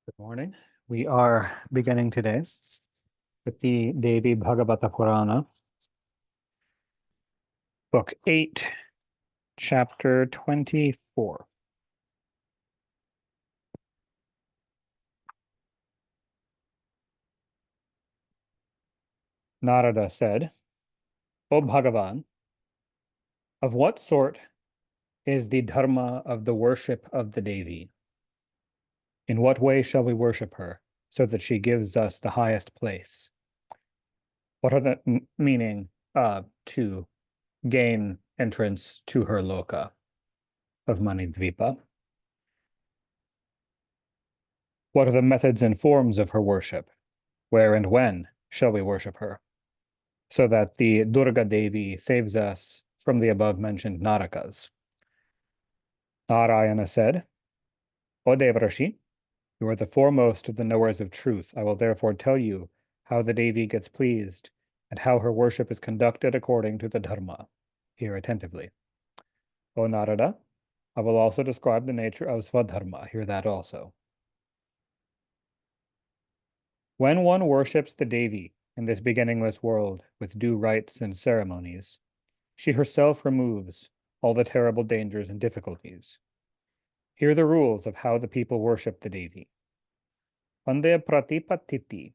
Good morning. We are beginning today with the Devi Bhagavata Purana, Book 8, Chapter 24. Narada said, O Bhagavan, of what sort is the dharma of the worship of the Devi? In what way shall we worship her so that she gives us the highest place? What are the meaning to gain entrance to her loka of Manidvipa? What are the methods and forms of her worship? Where and when shall we worship her? So that the Durga Devi saves us from the above mentioned Narakas. Narayana said, O Devarashi, you are the foremost of the knowers of truth. I will therefore tell you how the Devi gets pleased and how her worship is conducted according to the Dharma. Hear attentively. O Narada, I will also describe the nature of Swadharma. Hear that also. When one worships the Devi in this beginningless world with due rites and ceremonies, she herself removes all the terrible dangers and difficulties. Here are the rules of how the people worship the Devi. Pande Pratipatiti,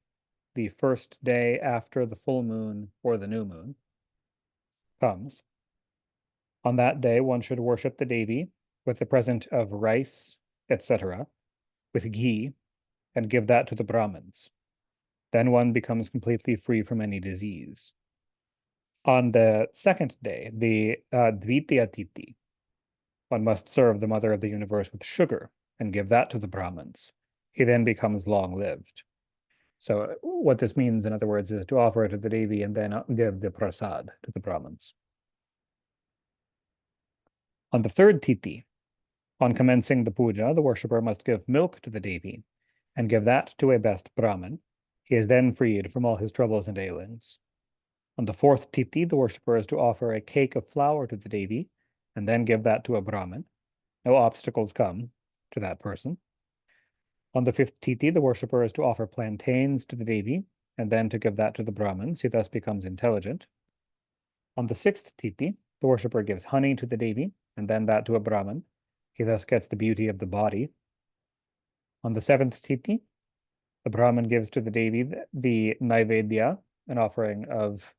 the first day after the full moon or the new moon, comes. On that day, one should worship the Devi with the present of rice, etc., with ghee, and give that to the Brahmins. Then one becomes completely free from any disease. On the second day, the Dvitiya Titi, one must serve the mother of the universe with sugar and give that to the Brahmins. He then becomes long-lived. So what this means, in other words, is to offer it to the Devi and then give the prasad to the Brahmins. On the third Titi, on commencing the puja, the worshipper must give milk to the Devi and give that to a best Brahmin. He is then freed from all his troubles and ailings. On the fourth Titi, the worshipper is to offer a cake of flour to the Devi and then give that to a Brahmin. No obstacles come to that person. On the fifth Titi, the worshipper is to offer plantains to the Devi and then to give that to the Brahmins. He thus becomes intelligent. On the sixth Titi, the worshipper gives honey to the Devi and then that to a Brahmin. He thus gets the beauty of the body. On the seventh Titi, the Brahmin gives to the Devi the Naivedya, an offering of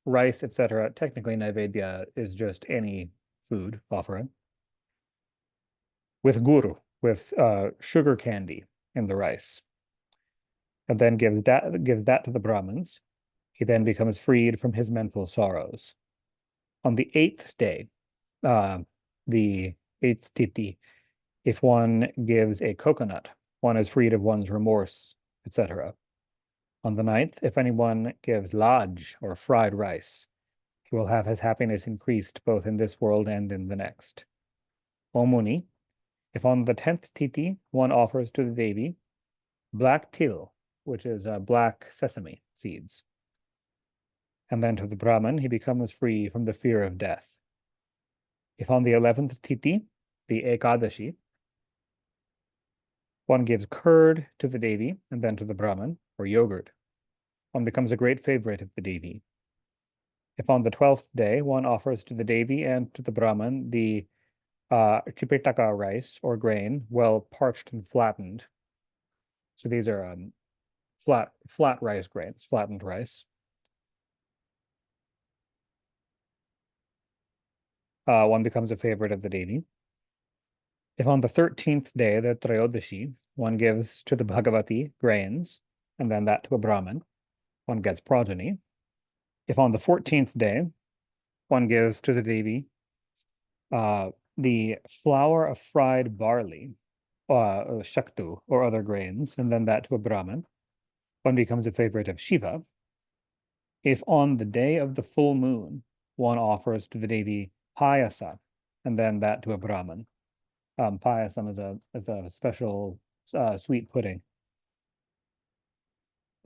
rice, etc. Technically, Naivedya is just any food offering. With guru, with sugar candy in the rice, and then gives that to the Brahmins. He then becomes freed from his mental sorrows. On the eighth day, the eighth Titi, if one gives a coconut, one is freed of one's remorse, etc. On the ninth, if anyone gives laj or fried rice, he will have his happiness increased both in this world and in the next. Omuni, if on the 10th Titi one offers to the Devi black til, which is black sesame seeds, and then to the Brahmin, he becomes free from the fear of death. If on the 11th Titi, the Ekadashi, one gives curd to the Devi and then to the Brahmin, or yogurt, one becomes a great favorite of the Devi. If on the 12th day one offers to the Devi and to the Brahmin the Chipitaka rice or grain, well parched and flattened. So these are flat rice grains, flattened rice. One becomes a favorite of the Devi. If on the 13th day, the Trayodashi, one gives to the Bhagavati grains, and then that to a Brahmin, one gets progeny. If on the 14th day, one gives to the Devi the flour of fried barley, shaktu, or other grains, and then that to a Brahmin, one becomes a favorite of Shiva. If on the day of the full moon, one offers to the Devi payasa, and then that to a Brahmin. Payasam is a special sweet pudding.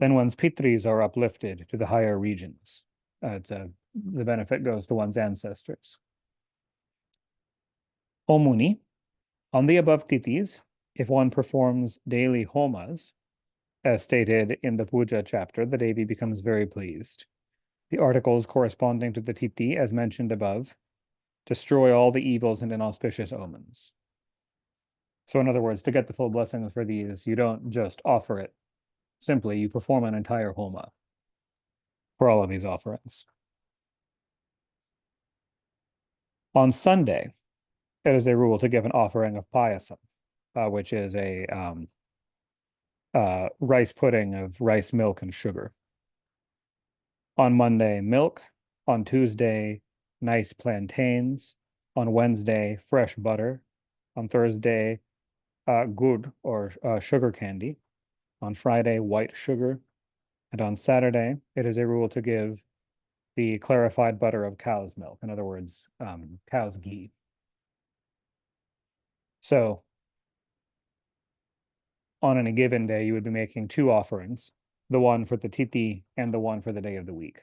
Then one's pitris are uplifted to the higher regions. The benefit goes to one's ancestors. Omuni, on the above titis, If one performs daily homas, as stated in the puja chapter, the Devi becomes very pleased. The articles corresponding to the titi, as mentioned above, destroy all the evils and inauspicious omens. So in other words, to get the full blessings for these, you don't just offer it simply, you perform an entire homa for all of these offerings. On Sunday, it is a rule to give an offering of payasam, which is a rice pudding of rice, milk, and sugar. On Monday, milk. On Tuesday, nice plantains. On Wednesday, fresh butter. On Thursday, gur or sugar candy. On Friday, white sugar. And on Saturday, it is a rule to give the clarified butter of cow's milk. In other words, cow's ghee. So on any given day, you would be making two offerings, the one for the titi and the one for the day of the week.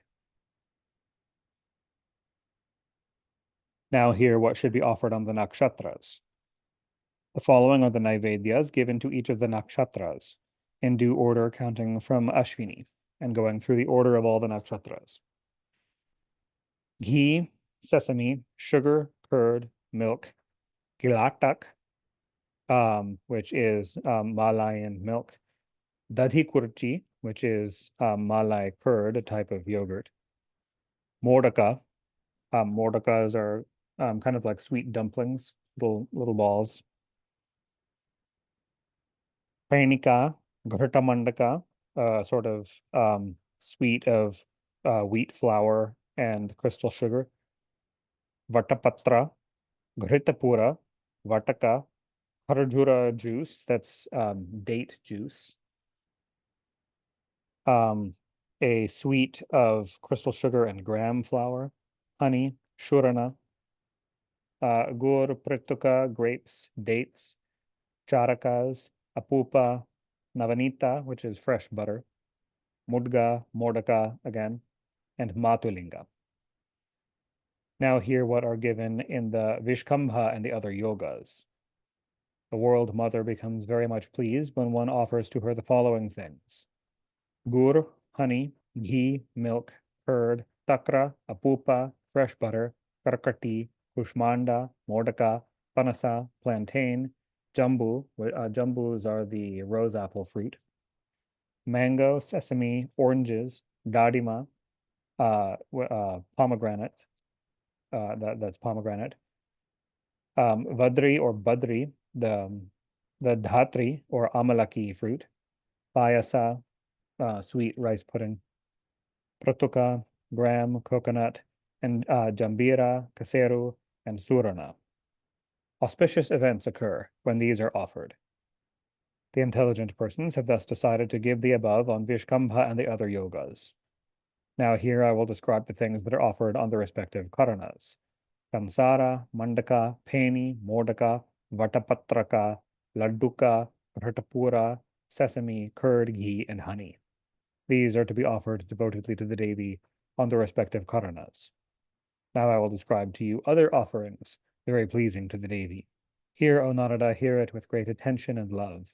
Now here, what should be offered on the nakshatras. The following are the naivedyas given to each of the nakshatras in due order, counting from Ashwini and going through the order of all the nakshatras. Ghee, sesame, sugar, curd, milk, gilatak, which is Malayan milk, dadhi kurchi, which is Malay curd, a type of yogurt, mordaka. Mordakas are kind of like sweet dumplings, little balls. Painika, Ghritamandaka, sort of sweet of wheat flour and crystal sugar. Vatapatra, Ghritapura, Vataka, Kharjura juice, that's date juice. A sweet of crystal sugar and gram flour. Honey, Shurana, Gur, Prituka, grapes, dates, Charakas, Apupa, Navanita, which is fresh butter, Mudga, Mordaka again, and Matulinga. Now here what are given in the Vishkambha and the other yogas. The world mother becomes very much pleased when one offers to her the following things. Gur, honey, ghee, milk, curd, takra, apupa, fresh butter, karkati, kushmanda, mordaka, panasa, plantain, jambu. Jambus are the rose apple fruit. Mango, sesame, oranges, dadima, pomegranate. That's pomegranate. Vadri or badri, the dhatri or amalaki fruit. Payasa, sweet rice pudding. Pratuka, gram, coconut, and jambira, kaseru, and surana. Auspicious events occur when these are offered. The intelligent persons have thus decided to give the above on Vishkambha and the other yogas. Now here I will describe the things that are offered on the respective karanas. Kansara, Mandaka, Peni, Mordaka, Vatapatraka, Ladduka, Ghatapura, sesame, curd, ghee, and honey. These are to be offered devotedly to the Devi on the respective karanas. Now I will describe to you other offerings very pleasing to the Devi. Hear, O Narada, hear it with great attention and love.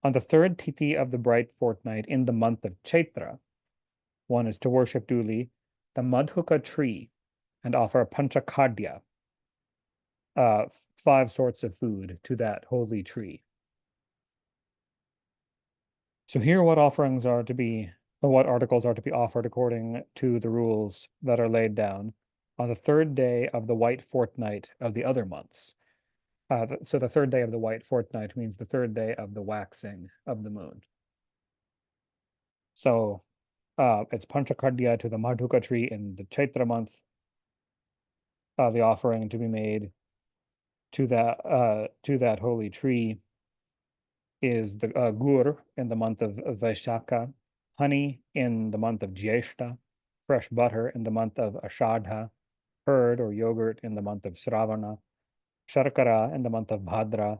On the third titi of the bright fortnight in the month of Chaitra, one is to worship duly the Madhuka tree and offer panchakadya, 5 sorts of food to that holy tree. So here what offerings are to be, or what articles are to be offered according to the rules that are laid down on the third day of the white fortnight of the other months. So the third day of the white fortnight means the third day of the waxing of the moon. So it's panchakadya to the Madhuka tree in the Chaitra month, the offering to be made to that holy tree is the gur in the month of Vaishaka, honey in the month of Jyeshta, fresh butter in the month of Ashadha, curd or yogurt in the month of Sravana, sharkara in the month of Bhadra,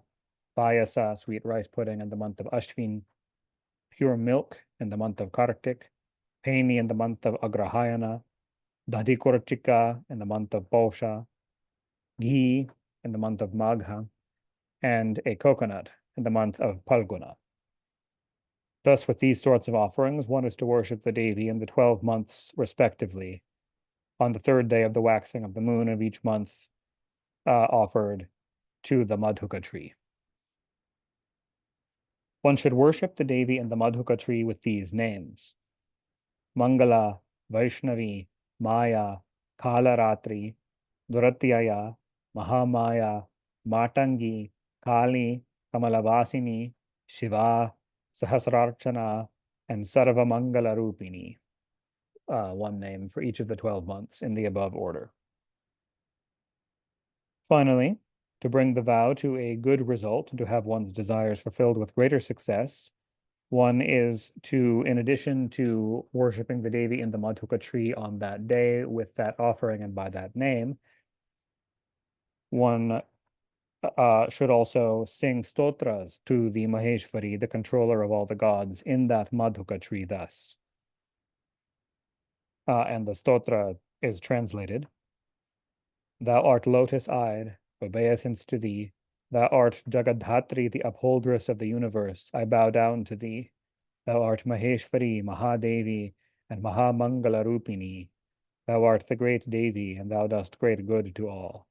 payasa, sweet rice pudding in the month of Ashvin, pure milk in the month of Kartik, Paini in the month of Agrahayana, Dadhikorchika in the month of Posha, ghee in the month of Magha, and a coconut in the month of Palguna. Thus, with these sorts of offerings, one is to worship the Devi in the 12 months respectively, on the third day of the waxing of the moon of each month, offered to the Madhuka tree. One should worship the Devi in the Madhuka tree with these names: Mangala, Vaishnavi, Maya, Kalaratri, Duratyaya, Mahamaya, Matangi, Kali, Kamalavasini, Shiva, Sahasrarchana, and Sarvamangala Rupini. One name for each of the 12 months in the above order. Finally, to bring the vow to a good result and to have one's desires fulfilled with greater success, one is to, in addition to worshiping the Devi in the Madhuka tree on that day with that offering and by that name, one should also sing stotras to the Maheshwari, the controller of all the gods, in that Madhuka tree thus. And the stotra is translated: Thou art lotus-eyed, obeisance to thee. Thou art Jagadhatri, the upholdress of the universe. I bow down to thee. Thou art Maheshwari, Mahadevi, and Mahamangala Rupini. Thou art the great Devi, and thou dost great good to all.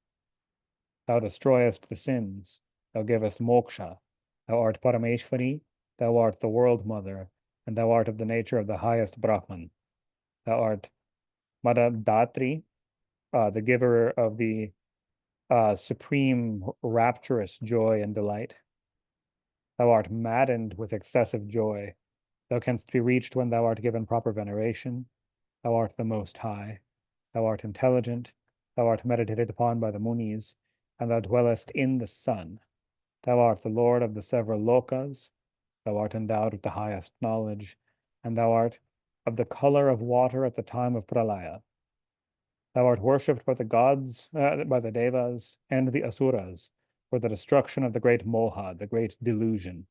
Thou destroyest the sins. Thou givest moksha. Thou art Parameshwari. Thou art the world mother, and thou art of the nature of the highest Brahman. Thou art Madadatri, the giver of the supreme rapturous joy and delight. Thou art maddened with excessive joy. Thou canst be reached when thou art given proper veneration. Thou art the Most High. Thou art intelligent. Thou art meditated upon by the Munis, and thou dwellest in the sun. Thou art the Lord of the several lokas. Thou art endowed with the highest knowledge, and thou art of the color of water at the time of pralaya. Thou art worshipped by the gods, by the devas, and the asuras, for the destruction of the great moha, the great delusion.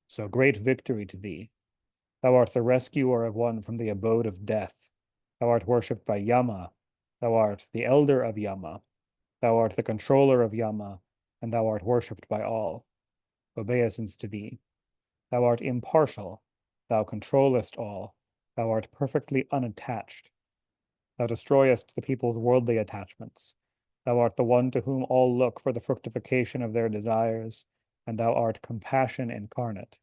So great victory to thee. Thou art the rescuer of one from the abode of death. Thou art worshipped by Yama. Thou art the elder of Yama. Thou art the controller of Yama, and thou art worshipped by all. Obeisance to thee. Thou art impartial. Thou controllest all. Thou art perfectly unattached. Thou destroyest the people's worldly attachments. Thou art the one to whom all look for the fructification of their desires, and thou art compassion incarnate.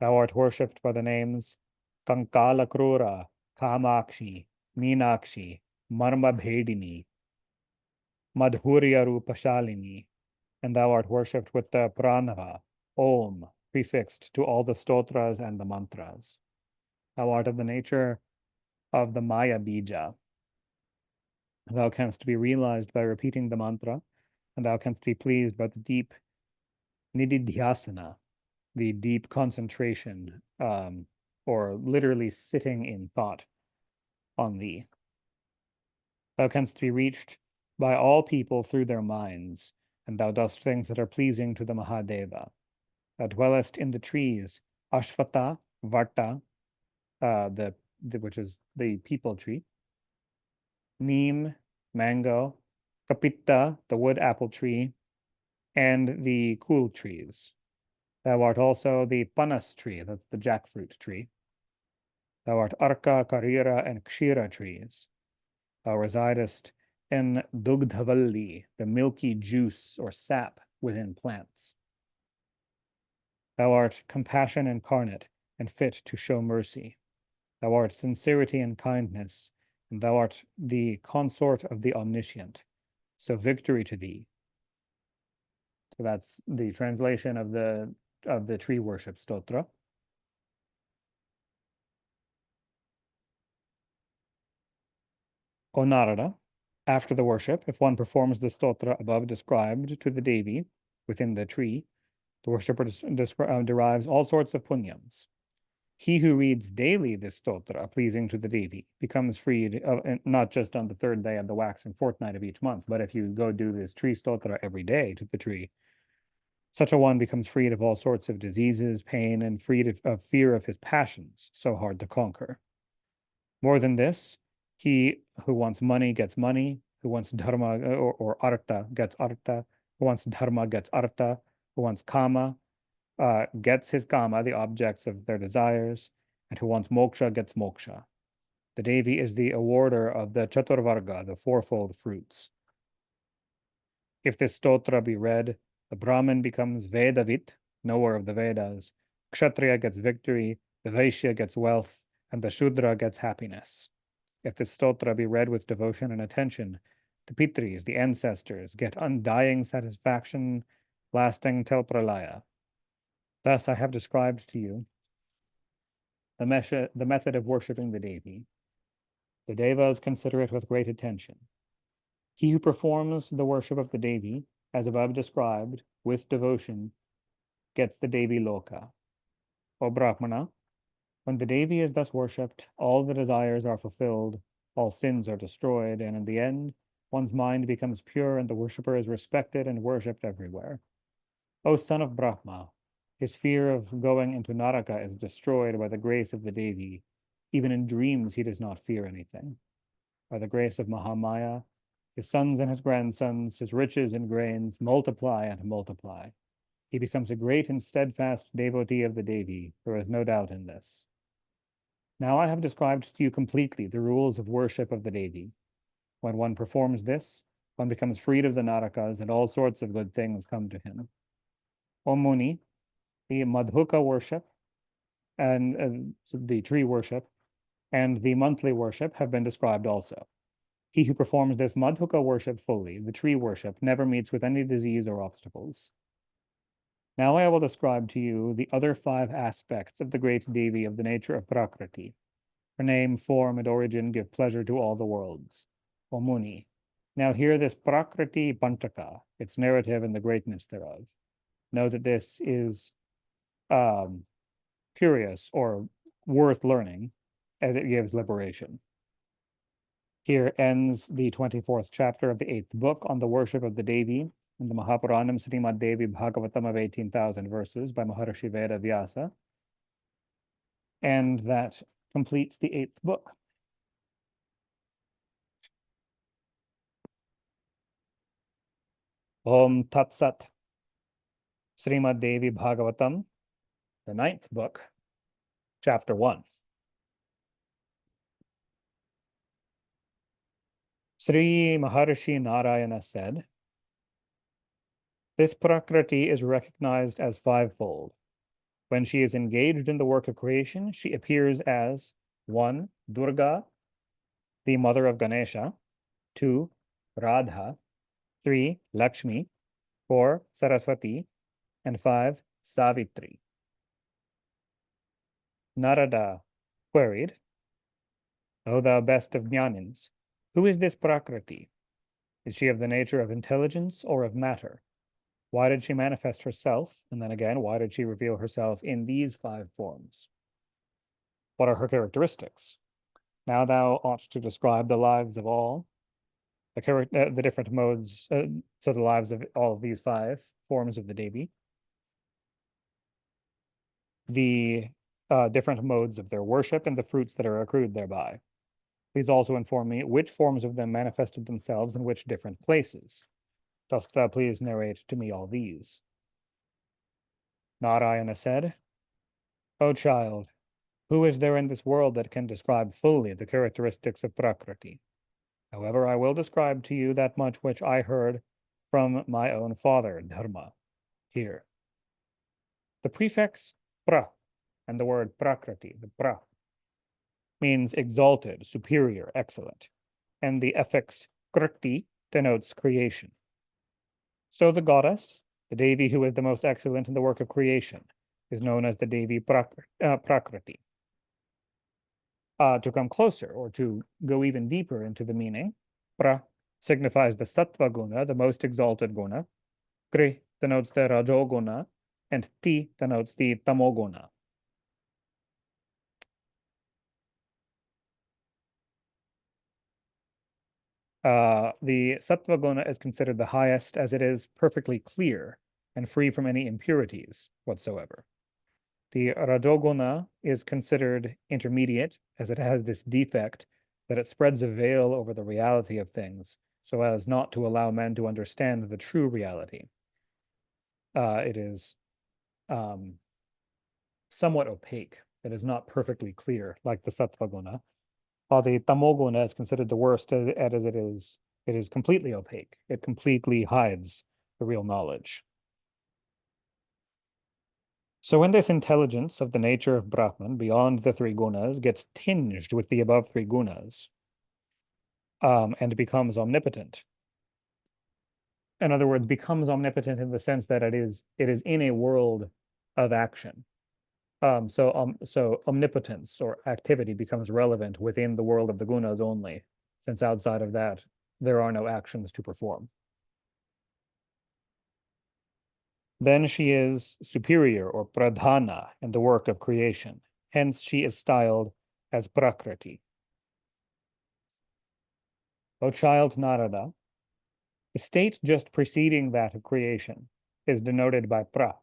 Thou art worshipped by the names Kankala Krura, Kamakshi, Meenakshi, Marma Bhedini, Madhurya Rupashalini, and thou art worshipped with the Pranava, Om, prefixed to all the stotras and the mantras. Thou art of the nature of the Maya Bija. Thou canst be realized by repeating the mantra, and thou canst be pleased by the deep nididhyasana, the deep concentration, or literally sitting in thought on thee. Thou canst be reached by all people through their minds, and thou dost things that are pleasing to the Mahadeva. Thou dwellest in the trees, Ashvata, Varta, which is the peepal tree, Neem, mango, Kapita, the wood apple tree, and the cool trees. Thou art also the Panas tree, that's the jackfruit tree. Thou art Arka, Karira, and Kshira trees. Thou residest in Dugdhavalli, the milky juice or sap within plants. Thou art compassion incarnate and fit to show mercy. Thou art sincerity and kindness, and thou art the consort of the omniscient. So victory to thee. So that's the translation of the tree worship stotra. O Narada, after the worship, if one performs the stotra above described to the Devi within the tree, the worshipper derives all sorts of punyams. He who reads daily this stotra, pleasing to the Devi, becomes freed, not just on the third day of the waxing fortnight of each month, but if you go do this tree stotra every day to the tree, such a one becomes freed of all sorts of diseases, pain, and freed of fear of his passions, so hard to conquer. More than this, he who wants money gets money, who wants dharma or artha gets artha, Who wants dharma gets artha. Who wants kama gets his kama, the objects of their desires. And who wants moksha gets moksha. The Devi is the awarder of the Chaturvarga, the fourfold fruits. If this stotra be read, the Brahmin becomes Vedavit, knower of the Vedas. Kshatriya gets victory, the Vaishya gets wealth, and the Shudra gets happiness. If this stotra be read with devotion and attention, the Pitris, the ancestors, get undying satisfaction lasting till pralaya. Thus I have described to you the method of worshipping the Devi. The Devas consider it with great attention. He who performs the worship of the Devi, as above described, with devotion, gets the Devi Loka. O Brahmana, when the Devi is thus worshipped, all the desires are fulfilled, all sins are destroyed, and in the end, one's mind becomes pure and the worshipper is respected and worshipped everywhere. O son of Brahma, his fear of going into Naraka is destroyed by the grace of the Devi. Even in dreams, he does not fear anything. By the grace of Mahamaya, his sons and his grandsons, his riches and grains multiply and multiply. He becomes a great and steadfast devotee of the Devi. There is no doubt in this. Now I have described to you completely the rules of worship of the Devi. When one performs this, one becomes freed of the Narakas and all sorts of good things come to him. O Muni, the Madhuka worship and the tree worship and the monthly worship have been described also. He who performs this Madhuka worship fully, the tree worship, never meets with any disease or obstacles. Now I will describe to you the other 5 aspects of the great Devi of the nature of Prakriti. Her name, form, and origin give pleasure to all the worlds. O Muni, now hear this Prakriti Panchaka, its narrative and the greatness thereof. Know that this is curious or worth learning, as it gives liberation. Here ends the 24th chapter of the 8th book on the worship of the Devi in the Mahapuranam Srimad Devi Bhagavatam of 18,000 verses by Maharishi Veda Vyasa. And that completes the 8th book. Om Tat Sat. Srimad Devi Bhagavatam, the 9th book, chapter 1. Sri Maharishi Narayana said, this Prakriti is recognized as 5-fold. When she is engaged in the work of creation, she appears as 1. Durga, the mother of Ganesha, 2. Radha, 3. Lakshmi, 4. Saraswati, and 5. Savitri. Narada queried, O thou best of Jnanins, who is this Prakriti? Is she of the nature of intelligence or of matter? Why did she manifest herself? And then again, why did she reveal herself in these 5 forms? What are her characteristics? Now thou ought to describe the lives of all, the different modes, so the lives of all of these 5 forms of the Devi, the different modes of their worship and the fruits that are accrued thereby. Please also inform me which forms of them manifested themselves in which different places. Dost thou please narrate to me all these? Narayana said, O child, who is there in this world that can describe fully the characteristics of Prakriti? However, I will describe to you that much which I heard from my own father, Dharma. Here. The prefix pra and the word Prakriti, the pra, means exalted, superior, excellent, and the affix kriti denotes creation. So the goddess, the Devi who is the most excellent in the work of creation, is known as the Devi Prakriti. To come closer, or to go even deeper into the meaning, pra signifies the sattva guna, the most exalted guna, kri denotes the rajoguna, and ti denotes the tamoguna. The sattva guna is considered the highest as it is perfectly clear and free from any impurities whatsoever. The rajoguna is considered intermediate as it has this defect that it spreads a veil over the reality of things so as not to allow men to understand the true reality. It is somewhat opaque. It is not perfectly clear, like the sattva guna. While the tamoguna is considered the worst, as it is completely opaque. It completely hides the real knowledge. So when this intelligence of the nature of Brahman beyond the three gunas gets tinged with the above three gunas, and becomes omnipotent, in other words, becomes omnipotent in the sense that it is in a world of action. So omnipotence or activity becomes relevant within the world of the gunas only, since outside of that, there are no actions to perform. Then she is superior or pradhana in the work of creation. Hence, she is styled as prakriti. O child Narada, the state just preceding that of creation is denoted by pra,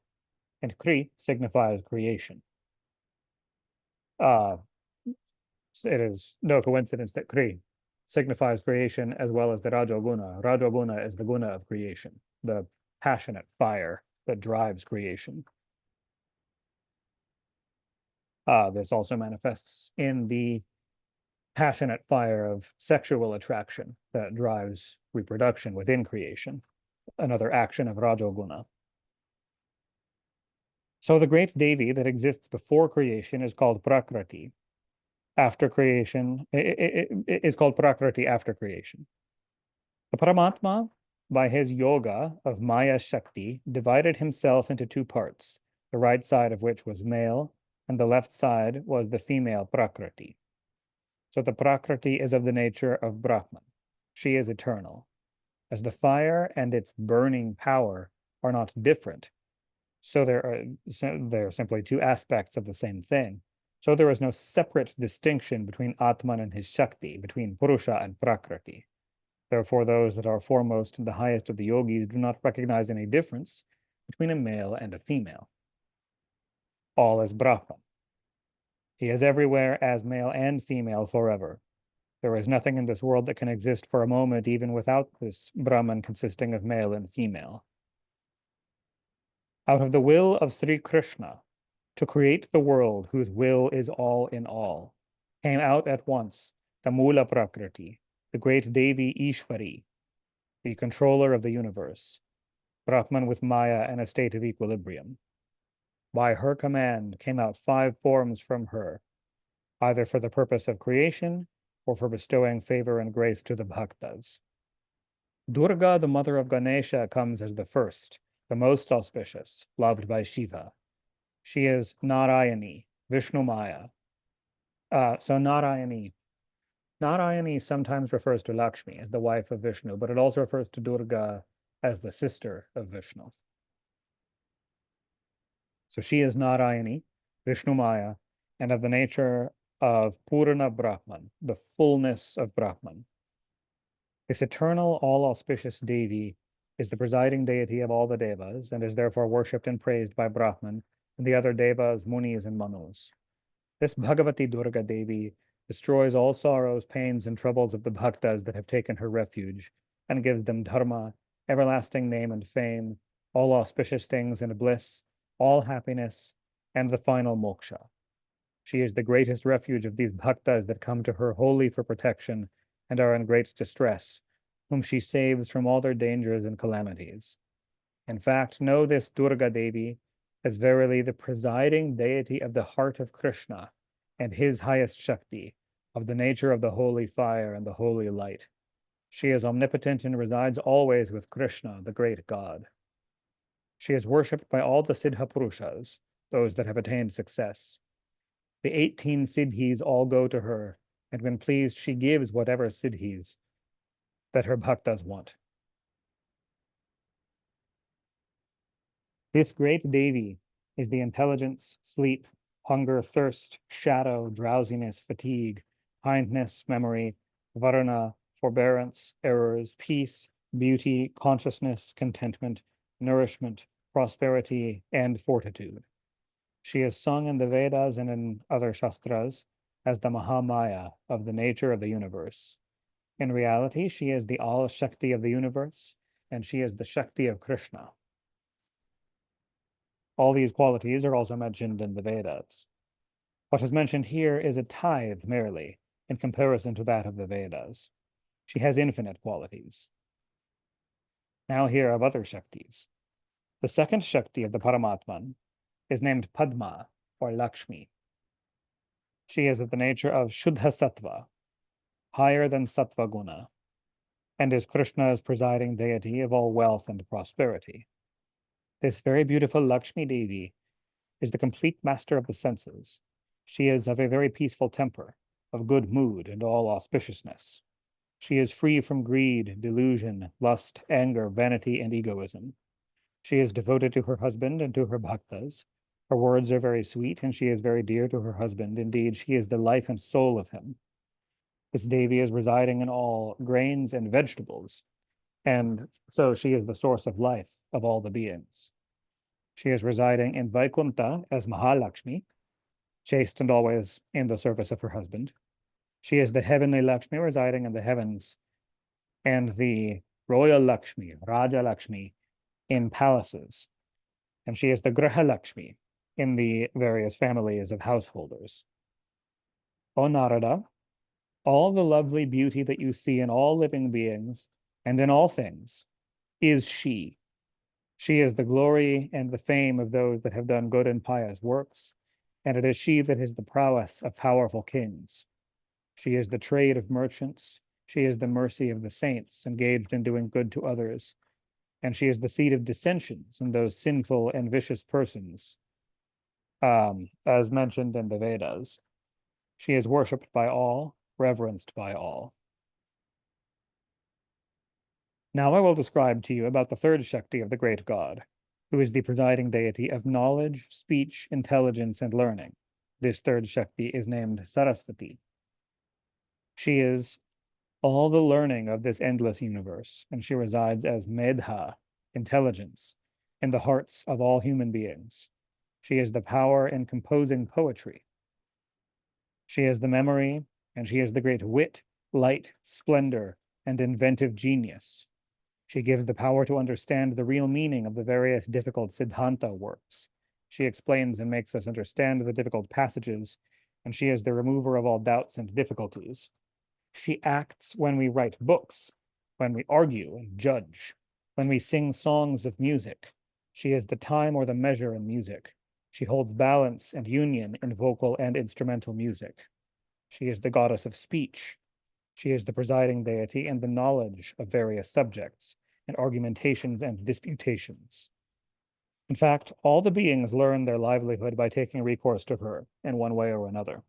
and kri signifies creation. It is no coincidence that kri signifies creation as well as the rajoguna. Rajoguna is the guna of creation, the passionate fire that drives creation. This also manifests in the passionate fire of sexual attraction that drives reproduction within creation, another action of rajoguna. So the great Devi that exists before creation is called prakriti. After creation, it is called prakriti after creation. The Paramatma, by his yoga of Maya Shakti, divided himself into two parts, the right side of which was male, and the left side was the female Prakriti. So the Prakriti is of the nature of Brahman. She is eternal. As the fire and its burning power are not different, so they're simply two aspects of the same thing. So there is no separate distinction between Atman and his Shakti, between Purusha and Prakriti. Therefore, those that are foremost and the highest of the yogis do not recognize any difference between a male and a female. All is Brahman. He is everywhere as male and female forever. There is nothing in this world that can exist for a moment even without this Brahman consisting of male and female. Out of the will of Sri Krishna to create the world whose will is all in all, came out at once the Mula Prakriti, the great Devi Ishvari, the controller of the universe, Brahman with Maya in a state of equilibrium. By her command came out 5 forms from her, either for the purpose of creation or for bestowing favor and grace to the bhaktas. Durga, the mother of Ganesha, comes as the first, the most auspicious, loved by Shiva. She is Narayani, Vishnu Maya. So Narayani sometimes refers to Lakshmi as the wife of Vishnu, but it also refers to Durga as the sister of Vishnu. So she is Narayani, Vishnu Maya, and of the nature of Purana Brahman, the fullness of Brahman. This eternal, all-auspicious Devi is the presiding deity of all the devas and is therefore worshipped and praised by Brahman and the other devas, munis, and manus. This Bhagavati Durga Devi destroys all sorrows, pains, and troubles of the bhaktas that have taken her refuge, and gives them dharma, everlasting name and fame, all auspicious things and bliss, all happiness, and the final moksha. She is the greatest refuge of these bhaktas that come to her wholly for protection and are in great distress, whom she saves from all their dangers and calamities. In fact, know this Durga Devi as verily the presiding deity of the heart of Krishna and his highest Shakti, of the nature of the holy fire and the holy light. She is omnipotent and resides always with Krishna, the great God. She is worshipped by all the Siddha Purushas, those that have attained success. The 18 Siddhis all go to her, and when pleased, she gives whatever Siddhis that her bhaktas want. This great Devi is the intelligence, sleep, hunger, thirst, shadow, drowsiness, fatigue, kindness, memory, varna, forbearance, errors, peace, beauty, consciousness, contentment, nourishment, prosperity, and fortitude. She is sung in the Vedas and in other Shastras as the Mahamaya of the nature of the universe. In reality, she is the all Shakti of the universe, and she is the Shakti of Krishna. All these qualities are also mentioned in the Vedas. What is mentioned here is a tithe merely, in comparison to that of the Vedas. She has infinite qualities. Now here of other Shaktis. The second Shakti of the Paramatman is named Padma, or Lakshmi. She is of the nature of Shuddha Sattva, higher than Sattva Guna, and is Krishna's presiding deity of all wealth and prosperity. This very beautiful Lakshmi Devi is the complete master of the senses. She is of a very peaceful temper, of good mood and all auspiciousness. She is free from greed, delusion, lust, anger, vanity, and egoism. She is devoted to her husband and to her bhaktas. Her words are very sweet, and she is very dear to her husband. Indeed, she is the life and soul of him. This Devi is residing in all grains and vegetables, and so she is the source of life of all the beings. She is residing in Vaikunta as Mahalakshmi, chaste and always in the service of her husband. She is the heavenly Lakshmi residing in the heavens, and the royal Lakshmi, Raja Lakshmi, in palaces. And she is the Graha Lakshmi in the various families of householders. O Narada, all the lovely beauty that you see in all living beings and in all things is she. She is the glory and the fame of those that have done good and pious works, and it is she that is the prowess of powerful kings. She is the trade of merchants. She is the mercy of the saints engaged in doing good to others, and she is the seat of dissensions in those sinful and vicious persons, as mentioned in the Vedas. She is worshipped by all, reverenced by all. Now I will describe to you about the third Shakti of the great God, who is the presiding deity of knowledge, speech, intelligence, and learning. This third Shakti is named Saraswati. She is all the learning of this endless universe, and she resides as Medha, intelligence, in the hearts of all human beings. She is the power in composing poetry. She is the memory, and she is the great wit, light, splendor, and inventive genius. She gives the power to understand the real meaning of the various difficult Siddhanta works. She explains and makes us understand the difficult passages, and she is the remover of all doubts and difficulties. She acts when we write books, when we argue and judge, when we sing songs of music. She is the time or the measure in music. She holds balance and union in vocal and instrumental music. She is the goddess of speech. She is the presiding deity in the knowledge of various subjects, and argumentations and disputations. In fact, all the beings learn their livelihood by taking recourse to her in one way or another.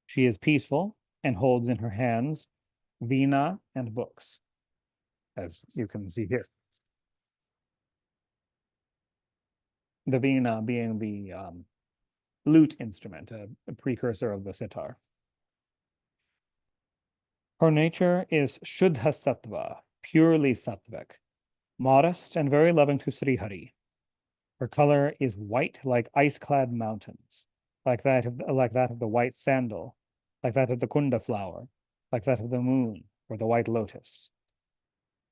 She is peaceful and holds in her hands Veena and books, as you can see here. The Veena being the lute instrument, a precursor of the sitar. Her nature is Shuddha Sattva, purely sattvic, modest and very loving to Srihari. Her color is white like ice-clad mountains, like that of the white sandal, like that of the kunda flower, like that of the moon or the white lotus.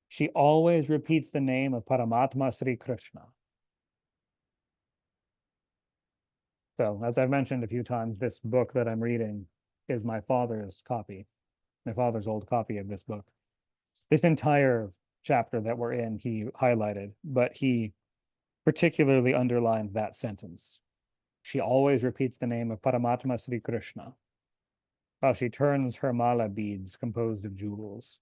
She always repeats the name of Paramatma Sri Krishna. So, as I've mentioned a few times, this book that I'm reading is my father's old copy of this book. This entire chapter that we're in, he highlighted, but he particularly underlined that sentence. She always repeats the name of Paramatma Sri Krishna, while she turns her mala beads composed of jewels.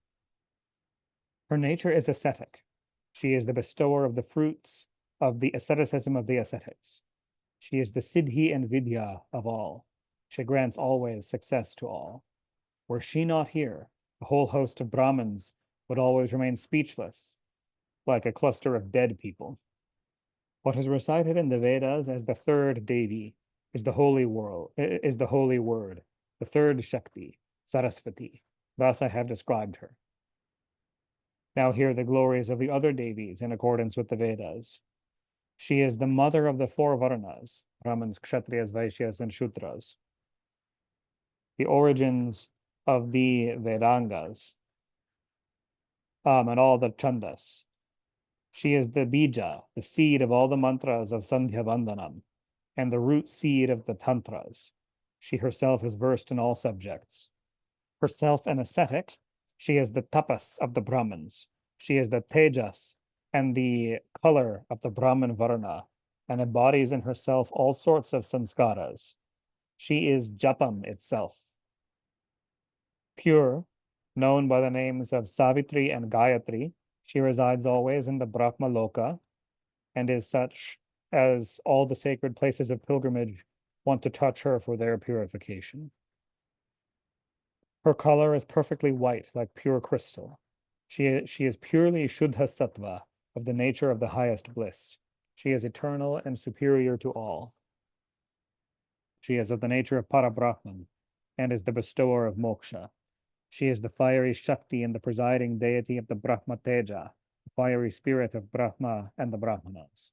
Her nature is ascetic. She is the bestower of the fruits of the asceticism of the ascetics. She is the siddhi and vidya of all. She grants always success to all. Were she not here, the whole host of Brahmins would always remain speechless, like a cluster of dead people. What is recited in the Vedas as the third Devi is the holy word, the third Shakti, Saraswati. Thus I have described her. Now hear the glories of the other Devis in accordance with the Vedas. She is the mother of the four Varnas, Brahmins, Kshatriyas, Vaishyas, and Shudras. The origins of the Vedangas, and all the chandas. She is the bija, the seed of all the mantras of Sandhya Vandanam, and the root seed of the tantras. She herself is versed in all subjects. Herself an ascetic, she is the tapas of the Brahmins. She is the tejas and the color of the Brahmin Varna, and embodies in herself all sorts of sanskaras. She is Japam itself. Pure, known by the names of Savitri and Gayatri, she resides always in the Brahma Loka, and is such as all the sacred places of pilgrimage want to touch her for their purification. Her color is perfectly white, like pure crystal. She is purely Shuddha Sattva, of the nature of the highest bliss. She is eternal and superior to all. She is of the nature of Parabrahman, and is the bestower of moksha. She is the fiery Shakti and the presiding deity of the Brahma Teja, the fiery spirit of Brahma and the Brahmanas.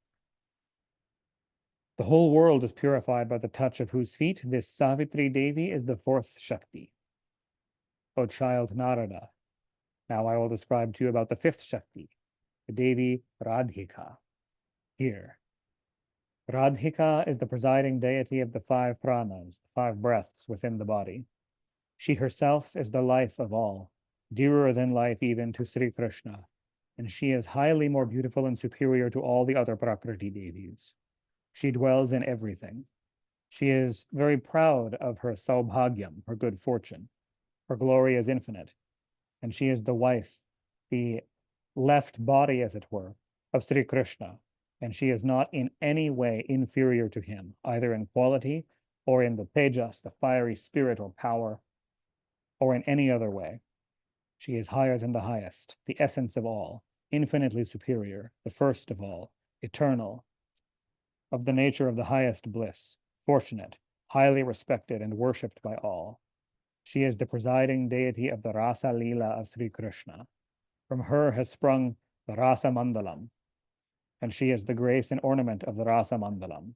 The whole world is purified by the touch of whose feet this Savitri Devi is the fourth Shakti. O child Narada, now I will describe to you about the fifth Shakti, the Devi Radhika. Here, Radhika is the presiding deity of the five pranas, the five breaths within the body. She herself is the life of all, dearer than life even to Sri Krishna, and she is highly more beautiful and superior to all the other Prakriti Devis. She dwells in everything. She is very proud of her saubhagyam, her good fortune. Her glory is infinite, and she is the wife, the left body, as it were, of Sri Krishna, and she is not in any way inferior to him, either in quality or in the tejas, the fiery spirit or power, or in any other way. She is higher than the highest, the essence of all, infinitely superior, the first of all, eternal, of the nature of the highest bliss, fortunate, highly respected and worshipped by all. She is the presiding deity of the Rasa Leela of Sri Krishna. From her has sprung the Rasa Mandalam, and she is the grace and ornament of the Rasa Mandalam.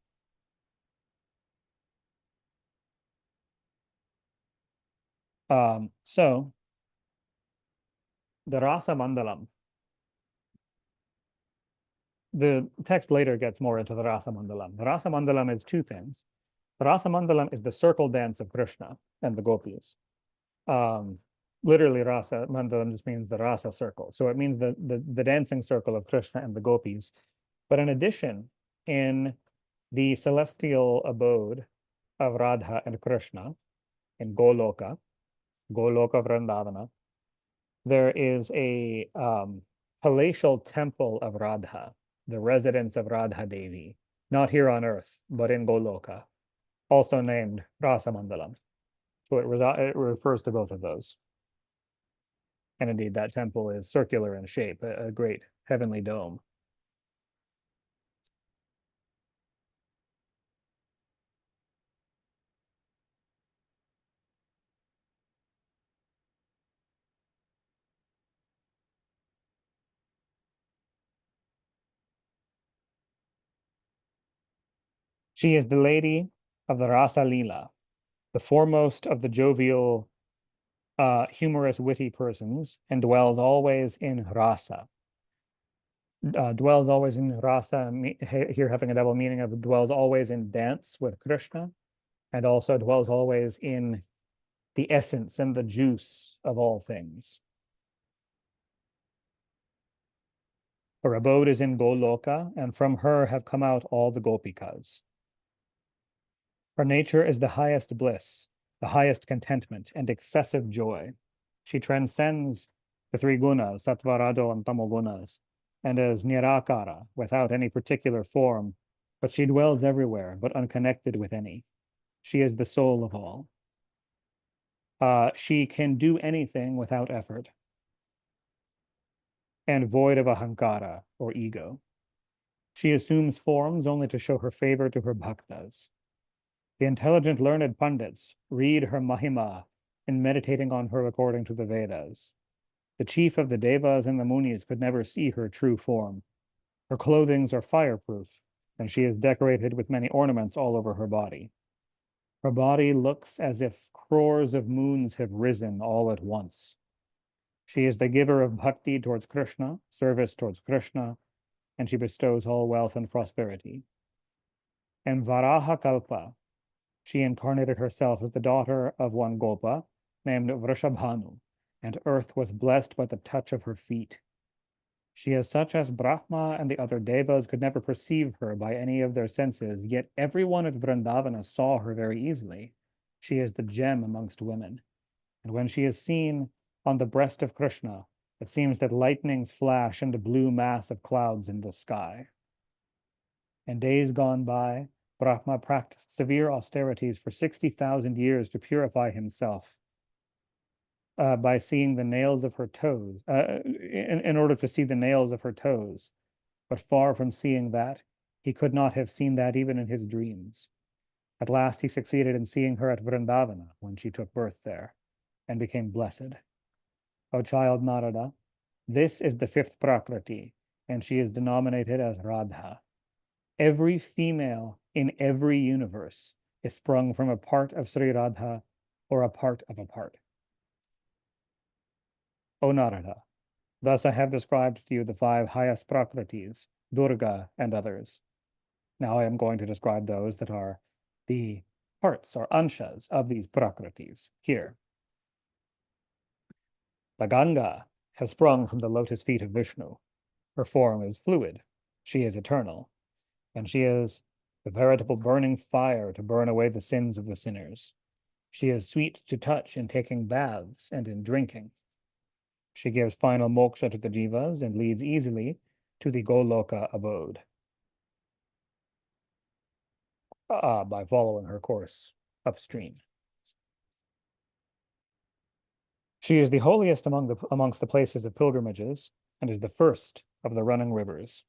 So, the Rasa Mandalam, the text later gets more into the Rasa Mandalam. The Rasa Mandalam is two things. The Rasa Mandalam is the circle dance of Krishna and the gopis. Literally, Rasa Mandalam just means the Rasa circle. So it means the dancing circle of Krishna and the gopis. But in addition, in the celestial abode of Radha and Krishna in Goloka Vrindavana, there is a palatial temple of Radha, the residence of Radha Devi, not here on earth, but in Goloka, also named Rasa Mandalam. So it refers to both of those. And indeed, that temple is circular in shape, a great heavenly dome. She is the lady of the Rasa Leela, the foremost of the jovial, humorous, witty persons, and dwells always in rasa. Dwells always in rasa, here having a double meaning of dwells always in dance with Krishna, and also dwells always in the essence and the juice of all things. Her abode is in Goloka, and from her have come out all the gopikas. Her nature is the highest bliss, the highest contentment, and excessive joy. She transcends the three gunas, sattva, rajo, and tamogunas, and is nirakara, without any particular form, but she dwells everywhere, but unconnected with any. She is the soul of all. She can do anything without effort, and void of ahankara, or ego. She assumes forms only to show her favor to her bhaktas. The intelligent, learned Pandits read her Mahima in meditating on her according to the Vedas. The chief of the Devas and the Munis could never see her true form. Her clothings are fireproof, and she is decorated with many ornaments all over her body. Her body looks as if crores of moons have risen all at once. She is the giver of bhakti towards Krishna, service towards Krishna, and she bestows all wealth and prosperity. In Varaha Kalpa, she incarnated herself as the daughter of one Gopa named Vrishabhanu, and earth was blessed by the touch of her feet. She is such as Brahma and the other devas could never perceive her by any of their senses, yet everyone at Vrindavana saw her very easily. She is the gem amongst women. And when she is seen on the breast of Krishna, it seems that lightnings flash in the blue mass of clouds in the sky. In days gone by, Brahma practiced severe austerities for 60,000 years to purify himself by seeing the nails of her toes, in order to see the nails of her toes. But far from seeing that, he could not have seen that even in his dreams. At last he succeeded in seeing her at Vrindavana when she took birth there and became blessed. O child Narada, this is the fifth Prakriti, and she is denominated as Radha. Every female in every universe is sprung from a part of Sri Radha or a part of a part. O Narada, thus I have described to you the five highest Prakritis, Durga and others. Now I am going to describe those that are the parts or anshas of these Prakritis here. The Ganga has sprung from the lotus feet of Vishnu. Her form is fluid. She is eternal. And she is the veritable burning fire to burn away the sins of the sinners. She is sweet to touch in taking baths and in drinking. She gives final moksha to the jivas and leads easily to the Goloka abode by following her course upstream. She is the holiest amongst the places of pilgrimages and is the first of the running rivers.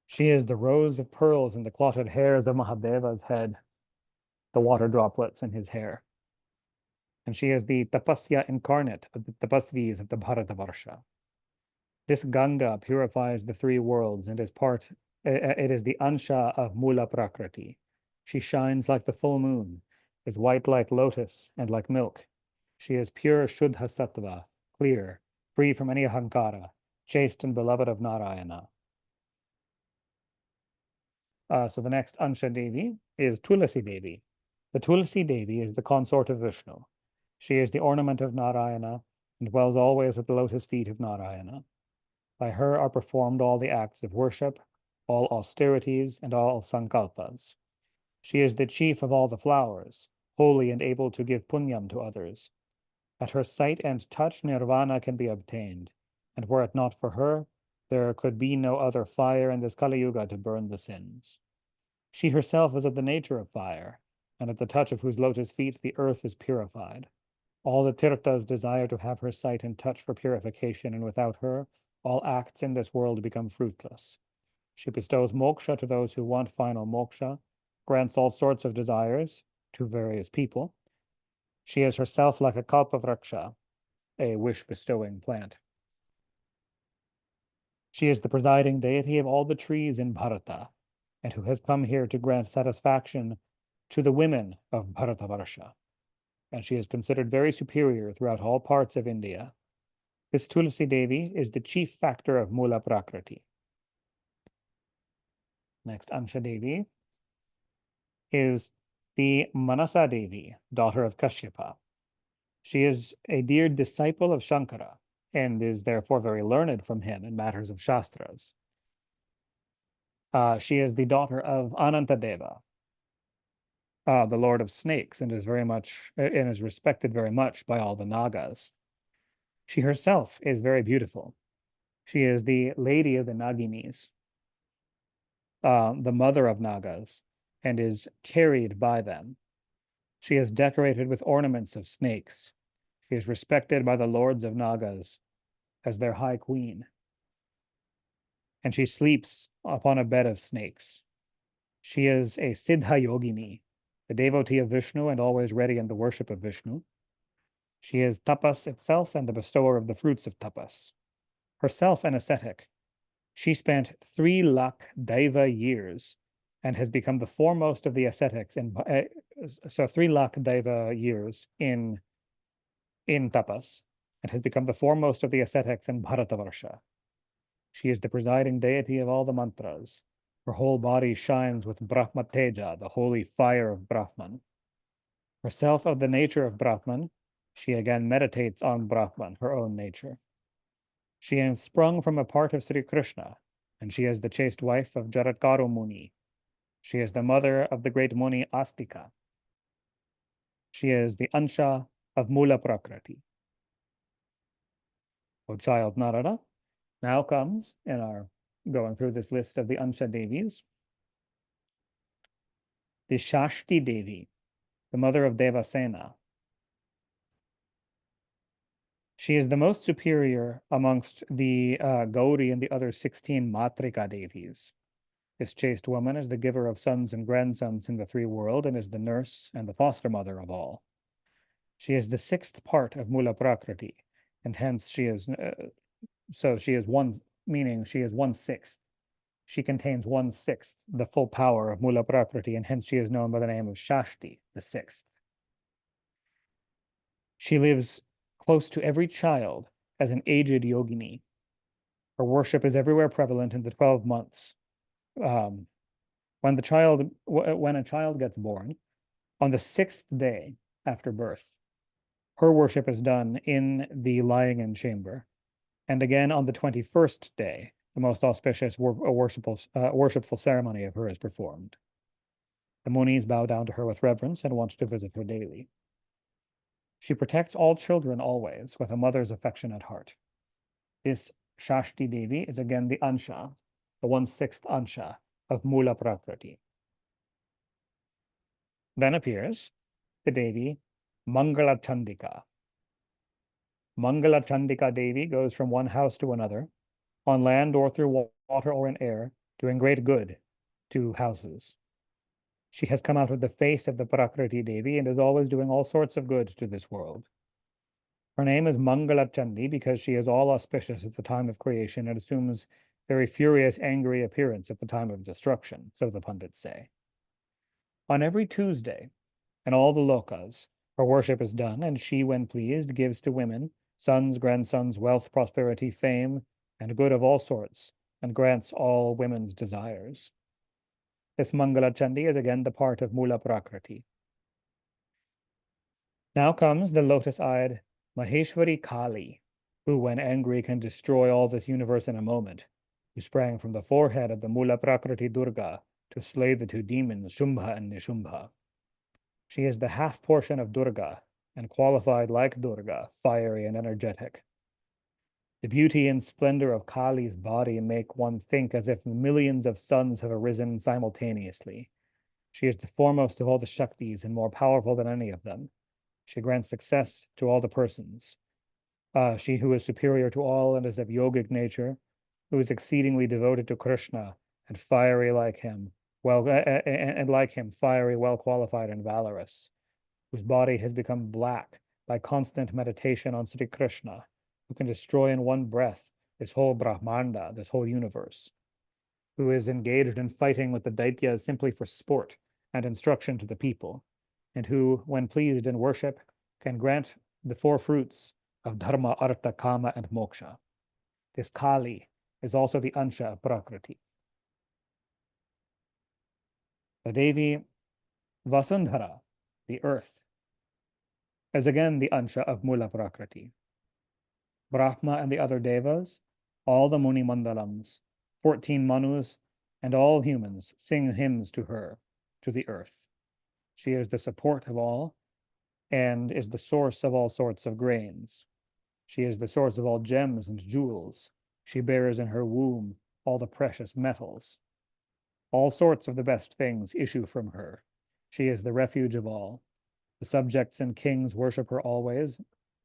She is the rows of pearls in the clotted hairs of Mahadeva's head, the water droplets in his hair. And she is the tapasya incarnate of the tapasvis of the Bharatavarsha. This Ganga purifies the three worlds and it is the ansha of Mula Prakriti. She shines like the full moon, is white like lotus and like milk. She is pure Shuddha Sattva, clear, free from any ahankara, chaste and beloved of Narayana. So the next Ansha Devi is Tulasi Devi. The Tulasi Devi is the consort of Vishnu. She is the ornament of Narayana and dwells always at the lotus feet of Narayana. By her are performed all the acts of worship, all austerities, and all sankalpas. She is the chief of all the flowers, holy and able to give punyam to others. At her sight and touch, nirvana can be obtained, and were it not for her, there could be no other fire in this Kali Yuga to burn the sins. She herself is of the nature of fire, and at the touch of whose lotus feet the earth is purified. All the tirthas desire to have her sight and touch for purification, and without her, all acts in this world become fruitless. She bestows moksha to those who want final moksha, grants all sorts of desires to various people. She is herself like a kalpavraksha, a wish-bestowing plant. She is the presiding deity of all the trees in Bharata, and who has come here to grant satisfaction to the women of Bharatavarsha. And she is considered very superior throughout all parts of India. This Tulasi Devi is the chief factor of Mula Prakriti. Next Ansha Devi is the Manasa Devi, daughter of Kashyapa. She is a dear disciple of Shankara and is therefore very learned from him in matters of Shastras. She is the daughter of Anantadeva, the Lord of Snakes, and is respected very much by all the Nagas. She herself is very beautiful. She is the lady of the Naginis, the mother of Nagas, and is carried by them. She is decorated with ornaments of snakes. She is respected by the lords of Nagas as their high queen. And she sleeps upon a bed of snakes. She is a Siddha Yogini, the devotee of Vishnu and always ready in the worship of Vishnu. She is tapas itself and the bestower of the fruits of tapas. Herself an ascetic, she spent 3 lakh Daiva years and has become the foremost of the ascetics so 3 lakh Deva years in tapas, and has become the foremost of the ascetics in Bharatavarsha. She is the presiding deity of all the mantras. Her whole body shines with Brahma Teja, the holy fire of Brahman. Herself of the nature of Brahman, she again meditates on Brahman, her own nature. She is sprung from a part of Sri Krishna, and she is the chaste wife of Jaratkaru Muni. She is the mother of the great Muni Astika. She is the Ansha of Mula Prakriti. O child Narada, now comes in our going through this list of the Ansha Devis, the Shashti Devi, the mother of Devasena. She is the most superior amongst the Gauri and the other 16 Matrika Devis. This chaste woman is the giver of sons and grandsons in the three world and is the nurse and the foster mother of all. She is the sixth part of Mula Prakriti, and hence she is, so she is one, meaning she is 1/6. She contains 1/6, the full power of Mula Prakriti, and hence she is known by the name of Shashti, the sixth. She lives close to every child as an aged yogini. Her worship is everywhere prevalent in the 12 months. When a child gets born, on the 6th day after birth, her worship is done in the lying-in chamber. And again on the 21st day, the most auspicious worshipful ceremony of her is performed. The Munis bow down to her with reverence and want to visit her daily. She protects all children always with a mother's affectionate heart. This Shashti Devi is again the Ansha, the 1/6 Ansha of Mula Prakriti. Then appears the Devi Mangala Chandika. Mangala Chandika Devi goes from one house to another, on land or through water or in air, doing great good to houses. She has come out of the face of the Prakriti Devi and is always doing all sorts of good to this world. Her name is Mangala Chandi because she is all auspicious at the time of creation and assumes very furious, angry appearance at the time of destruction, so the pundits say. On every Tuesday, in all the lokas, her worship is done, and she, when pleased, gives to women sons, grandsons, wealth, prosperity, fame, and good of all sorts, and grants all women's desires. This Mangala Chandi is again the part of Mula Prakriti. Now comes the lotus-eyed Maheshwari Kali, who, when angry, can destroy all this universe in a moment, who sprang from the forehead of the Mula Prakriti Durga to slay the two demons, Shumbha and Nishumbha. She is the half portion of Durga, and qualified like Durga, fiery and energetic. The beauty and splendor of Kali's body make one think as if millions of suns have arisen simultaneously. She is the foremost of all the Shaktis and more powerful than any of them. She grants success to all the persons. She who is superior to all and is of yogic nature, who is exceedingly devoted to Krishna and fiery like him, fiery, well qualified and valorous, whose body has become black by constant meditation on Sri Krishna, who can destroy in one breath this whole Brahmanda, this whole universe, who is engaged in fighting with the Daityas simply for sport and instruction to the people, and who, when pleased in worship, can grant the four fruits of Dharma, Artha, Kama, and Moksha. This Kali is also the Ansha of Prakriti. The Devi Vasundhara, the earth, is again the Ansha of Mula Prakriti. Brahma and the other Devas, all the Muni Mandalams, 14 Manus, and all humans sing hymns to her, to the earth. She is the support of all and is the source of all sorts of grains. She is the source of all gems and jewels. She bears in her womb all the precious metals. All sorts of the best things issue from her. She is the refuge of all. The subjects and kings worship her always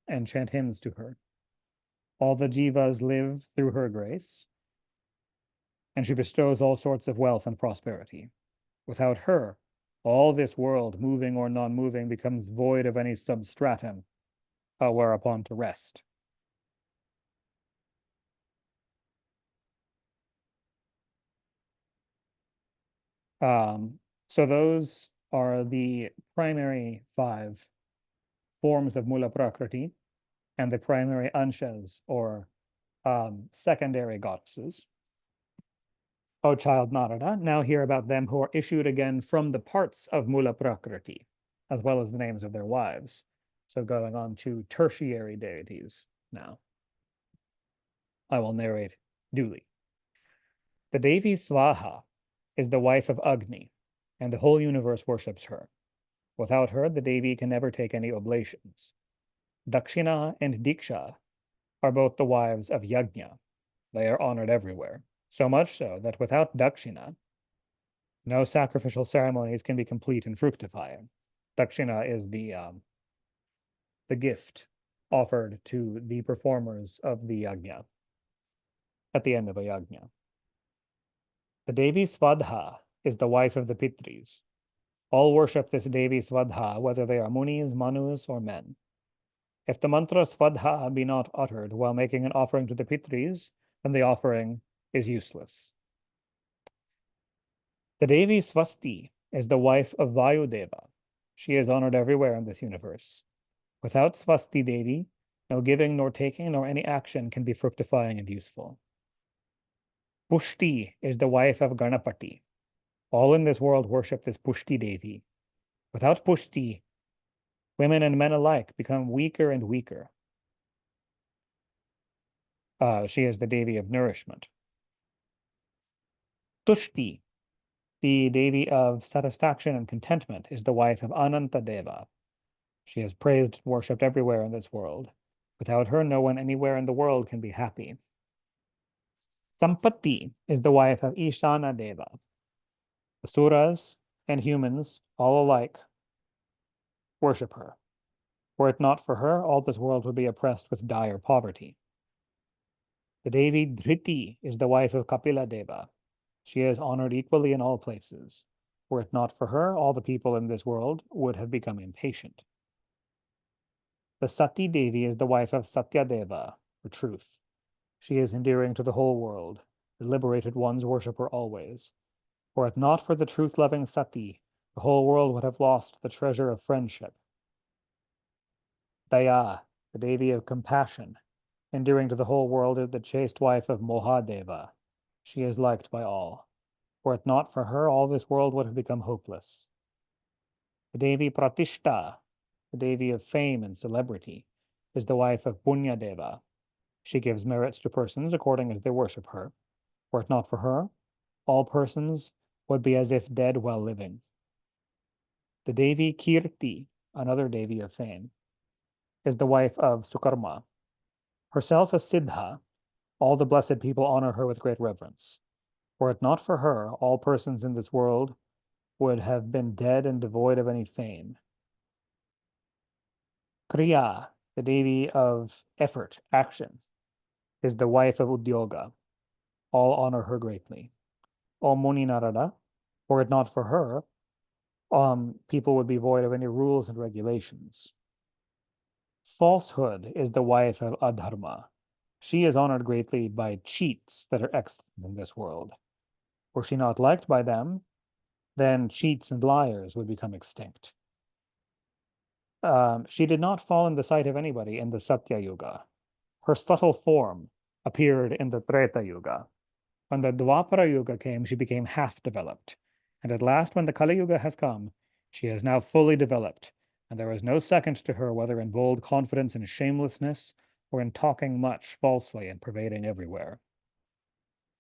and chant hymns to her. All the jivas live through her grace, and she bestows all sorts of wealth and prosperity. Without her, all this world, moving or non-moving, becomes void of any substratum whereupon to rest. So those are the primary 5 forms of Mula Prakriti and the primary anshas, or secondary goddesses. O child Narada, now hear about them who are issued again from the parts of Mula Prakriti, as well as the names of their wives. So going on to tertiary deities now. I will narrate duly. The Devi Svaha is the wife of Agni, and the whole universe worships her. Without her, the Devi can never take any oblations. Dakshina and Diksha are both the wives of Yajna. They are honored everywhere, so much so that without Dakshina, no sacrificial ceremonies can be complete and fructifying. Dakshina is the gift offered to the performers of the yajna at the end of a yajna. The Devi Svadha is the wife of the Pitris. All worship this Devi Svadha, whether they are munis, manus, or men. If the mantra Svadha be not uttered while making an offering to the Pitris, then the offering is useless. The Devi Swasti is the wife of Vayudeva. She is honored everywhere in this universe. Without Swasti Devi, no giving nor taking nor any action can be fructifying and useful. Pushti is the wife of Ganapati. All in this world worship this Pushti Devi. Without Pushti, women and men alike become weaker and weaker. She is the Devi of nourishment. Tushti, the Devi of satisfaction and contentment, is the wife of Ananta Deva. She is praised and worshipped everywhere in this world. Without her, no one anywhere in the world can be happy. Sampati is the wife of Ishana Deva. The Suras and humans, all alike, worship her. Were it not for her, all this world would be oppressed with dire poverty. The Devi Dhriti is the wife of Kapila Deva. She is honored equally in all places. Were it not for her, all the people in this world would have become impatient. The Sati Devi is the wife of Satya Deva, for truth. She is endearing to the whole world. The liberated ones worship her always. Were it not for the truth-loving Sati, the whole world would have lost the treasure of friendship. Daya, the Devi of compassion, endearing to the whole world, is the chaste wife of Mohadeva. She is liked by all. Were it not for her, all this world would have become hopeless. The Devi Pratishta, the Devi of fame and celebrity, is the wife of Punyadeva. She gives merits to persons according as they worship her. Were it not for her, all persons would be as if dead while living. The Devi Kirti, another Devi of fame, is the wife of Sukarma. Herself a Siddha, all the blessed people honor her with great reverence. Were it not for her, all persons in this world would have been dead and devoid of any fame. Kriya, the Devi of effort, action, is the wife of Udyoga. All honor her greatly. O Muni Narada, were it not for her, people would be void of any rules and regulations. Falsehood is the wife of Adharma. She is honored greatly by cheats that are excellent in this world. Were she not liked by them, then cheats and liars would become extinct. She did not fall in the sight of anybody in the Satya Yuga. Her subtle form appeared in the Treta Yuga. When the Dwapara Yuga came, she became half-developed. And at last, when the Kali Yuga has come, she is now fully developed, and there is no second to her, whether in bold confidence and shamelessness, or in talking much falsely and pervading everywhere.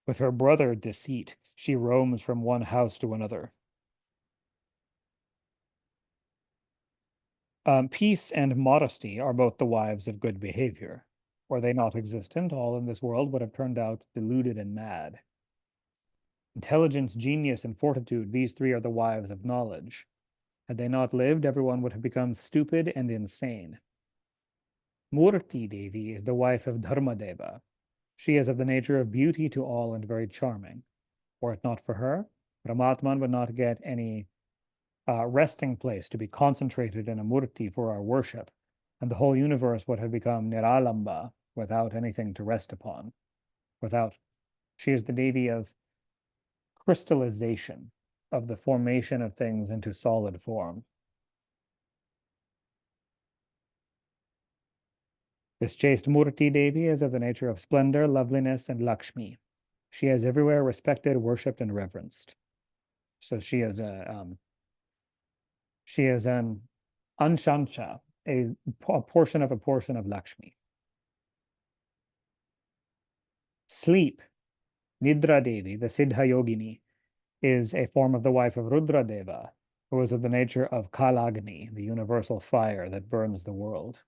With her brother Deceit, she roams from one house to another. Peace and modesty are both the wives of good behavior. Were they not existent, all in this world would have turned out deluded and mad. Intelligence, genius, and fortitude, these three are the wives of knowledge. Had they not lived, everyone would have become stupid and insane. Murti Devi is the wife of Dharmadeva. She is of the nature of beauty to all and very charming. Were it not for her, Brahmatman would not get any resting place to be concentrated in a murti for our worship, and the whole universe would have become niralamba, without anything to rest upon. She is the Devi of crystallization. of the formation of things into solid form. This chaste Murti Devi is of the nature of splendor, loveliness, and Lakshmi. She is everywhere respected, worshipped, and reverenced. So she is an anshansha, a portion of Lakshmi. Sleep, Nidra Devi, the Siddha Yogini, is a form of the wife of Rudra Deva, who is of the nature of Kalagni, the universal fire that burns the world.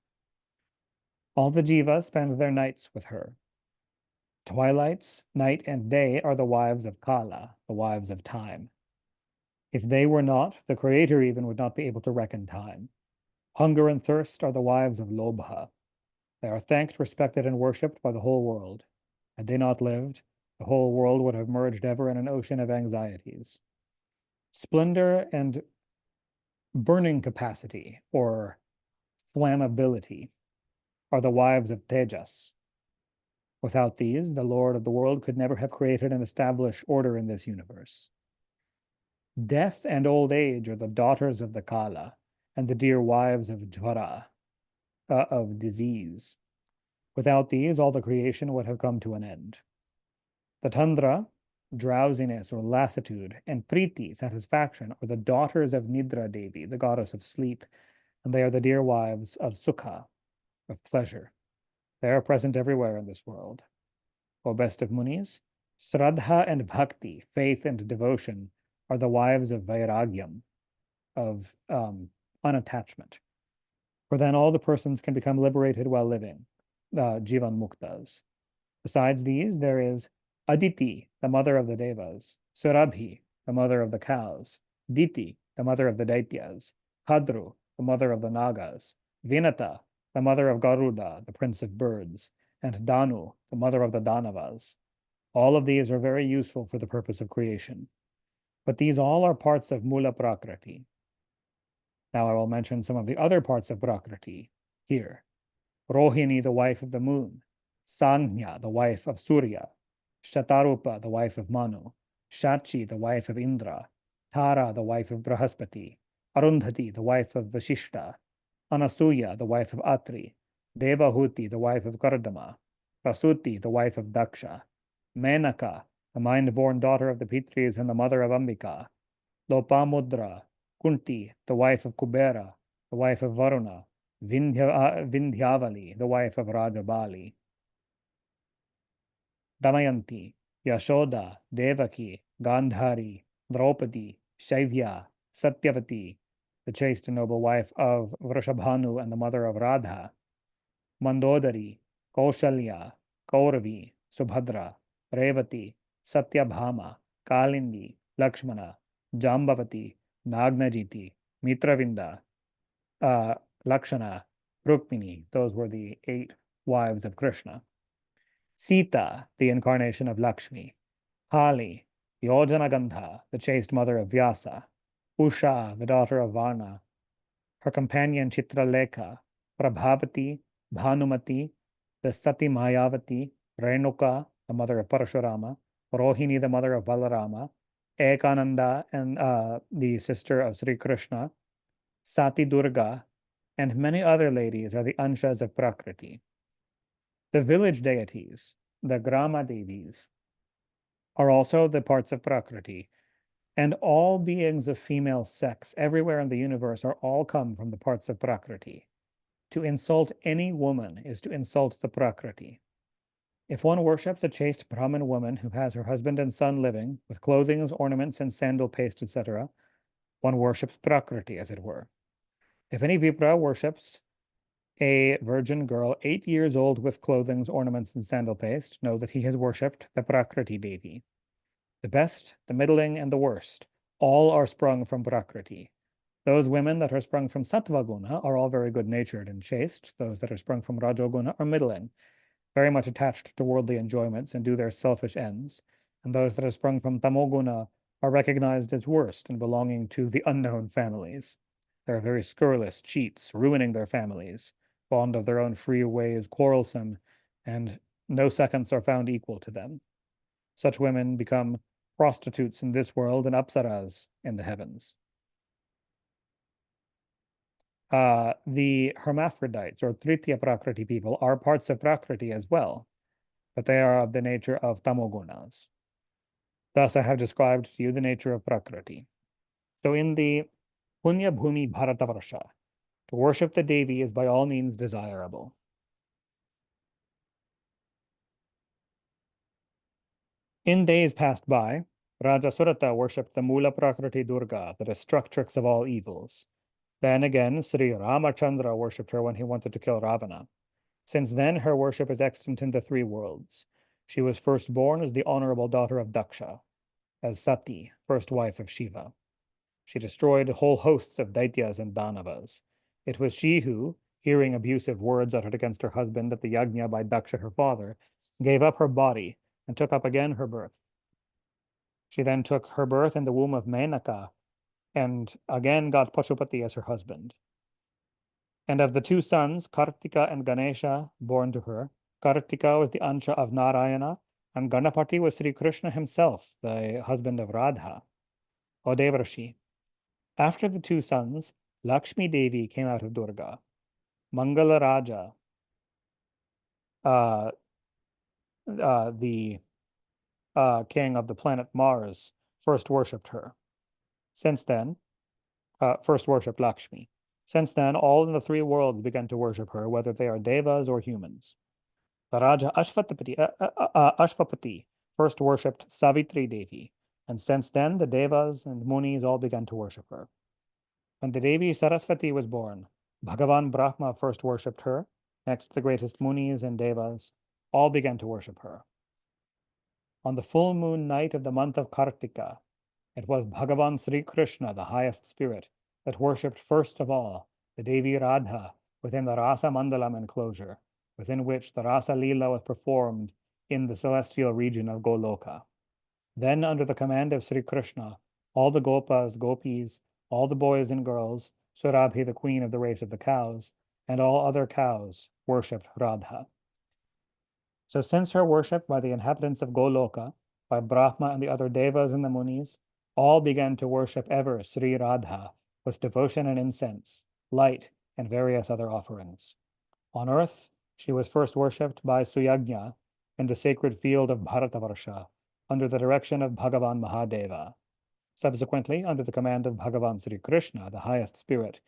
All the jivas spend their nights with her. Twilights, night and day are the wives of Kala, the wives of time. If they were not, the Creator even would not be able to reckon time. Hunger and thirst are the wives of Lobha. They are thanked, respected, and worshipped by the whole world. Had they not lived, the whole world would have merged ever in an ocean of anxieties. Splendor and burning capacity, or flammability, are the wives of Tejas. Without these, the Lord of the world could never have created and established order in this universe. Death and old age are the daughters of the Kala and the dear wives of Jvara, of disease. Without these, all the creation would have come to an end. The Tandra, drowsiness or lassitude, and Priti, satisfaction, are the daughters of Nidra Devi, the goddess of sleep, and they are the dear wives of Sukha, of pleasure. They are present everywhere in this world. O best of Munis, Sraddha and Bhakti, faith and devotion, are the wives of Vairagyam, of unattachment. For then all the persons can become liberated while living, Jivan Muktas. Besides these, there is Aditi, the mother of the Devas, Surabhi, the mother of the cows, Diti, the mother of the Daityas, Hadru, the mother of the Nagas, Vinata, the mother of Garuda, the prince of birds, and Danu, the mother of the Danavas. All of these are very useful for the purpose of creation. But these all are parts of Mula Prakriti. Now I will mention some of the other parts of Prakriti here. Rohini, the wife of the moon, Sangnya, the wife of Surya, Shatarupa, the wife of Manu, Shachi, the wife of Indra, Tara, the wife of Brahaspati, Arundhati, the wife of Vashishta, Anasuya, the wife of Atri, Devahuti, the wife of Kardama, Prasuti, the wife of Daksha, Menaka, the mind-born daughter of the Pitris and the mother of Ambika, Lopamudra, Kunti, the wife of Kubera, the wife of Varuna, Vindhyavali, the wife of Rajabali, Damayanti, Yashoda, Devaki, Gandhari, Draupadi, Shaivya, Satyavati, the chaste and noble wife of Vrishabhanu and the mother of Radha, Mandodari, Kaushalya, Kauravi, Subhadra, Revati, Satyabhama, Kalindi, Lakshmana, Jambavati, Nagnajiti, Mitravinda, Lakshana, Rukmini. Those were the 8 wives of Krishna. Sita, the incarnation of Lakshmi. Kali, Yojanagandha, the chaste mother of Vyasa. Usha, the daughter of Varna. Her companion Chitralekha, Prabhavati, Bhanumati, the Sati Mayavati, Renuka, the mother of Parashurama, Rohini, the mother of Balarama, Ekananda, and the sister of Sri Krishna, Sati Durga, and many other ladies are the Anshas of Prakriti. The village deities, the Grama Devis, are also the parts of Prakriti, and all beings of female sex everywhere in the universe are all come from the parts of Prakriti. To insult any woman is to insult the Prakriti. If one worships a chaste Brahmin woman who has her husband and son living, with clothing, ornaments, and sandal paste, etc., one worships Prakriti, as it were. If any Vipra worships a virgin girl 8 years old with clothing, ornaments, and sandal paste, know that he has worshipped the Prakriti Devi. The best, the middling, and the worst, all are sprung from Prakriti. Those women that are sprung from Sattva Guna are all very good-natured and chaste. Those that are sprung from Rajoguna are middling, very much attached to worldly enjoyments and do their selfish ends. And those that are sprung from Tamoguna are recognized as worst and belonging to the unknown families. They are very scurrilous, cheats, ruining their families, fond of their own free ways, quarrelsome, and no seconds are found equal to them. Such women become prostitutes in this world and apsaras in the heavens. The hermaphrodites or Tritya Prakriti people are parts of Prakriti as well, but they are of the nature of tamogunas. Thus, I have described to you the nature of Prakriti. So in the Punya Bhumi Bharatavarsha, to worship the Devi is by all means desirable. In days past by, Raja Surata worshipped the Mula Prakriti Durga, the destructrix of all evils. Then again, Sri Ramachandra worshipped her when he wanted to kill Ravana. Since then, her worship is extant in the three worlds. She was first born as the honorable daughter of Daksha, as Sati, first wife of Shiva. She destroyed whole hosts of Daityas and Danavas. It was she who, hearing abusive words uttered against her husband at the yajna by Daksha, her father, gave up her body and took up again her birth. She then took her birth in the womb of Menaka and again got Pashupati as her husband. And of the two sons, Kartika and Ganesha, born to her, Kartika was the Ansha of Narayana, and Ganapati was Sri Krishna himself, the husband of Radha, O Devarshi. After the two sons, Lakshmi Devi came out of Durga. Mangala Raja, the king of the planet Mars, first worshipped her. Since then, first worshipped Lakshmi. Since then, all in the three worlds began to worship her, whether they are devas or humans. The Raja Ashvapati first worshipped Savitri Devi, and since then the devas and munis all began to worship her. When the Devi Saraswati was born, Bhagavan Brahma first worshipped her. Next, the greatest munis and devas all began to worship her. On the full moon night of the month of Kartika, it was Bhagavan Sri Krishna, the highest spirit, that worshipped first of all the Devi Radha within the Rasa Mandalam enclosure, within which the Rasa Leela was performed in the celestial region of Goloka. Then, under the command of Sri Krishna, all the Gopas, Gopis, all the boys and girls, Surabhi, the queen of the race of the cows, and all other cows worshipped Radha. So since her worship by the inhabitants of Goloka, by Brahma and the other devas and the munis, all began to worship ever Sri Radha with devotion and incense, light, and various other offerings. On earth, she was first worshipped by Suyagnya in the sacred field of Bharatavarsha, under the direction of Bhagavan Mahadeva. Subsequently, under the command of Bhagavan Sri Krishna, the highest spirit,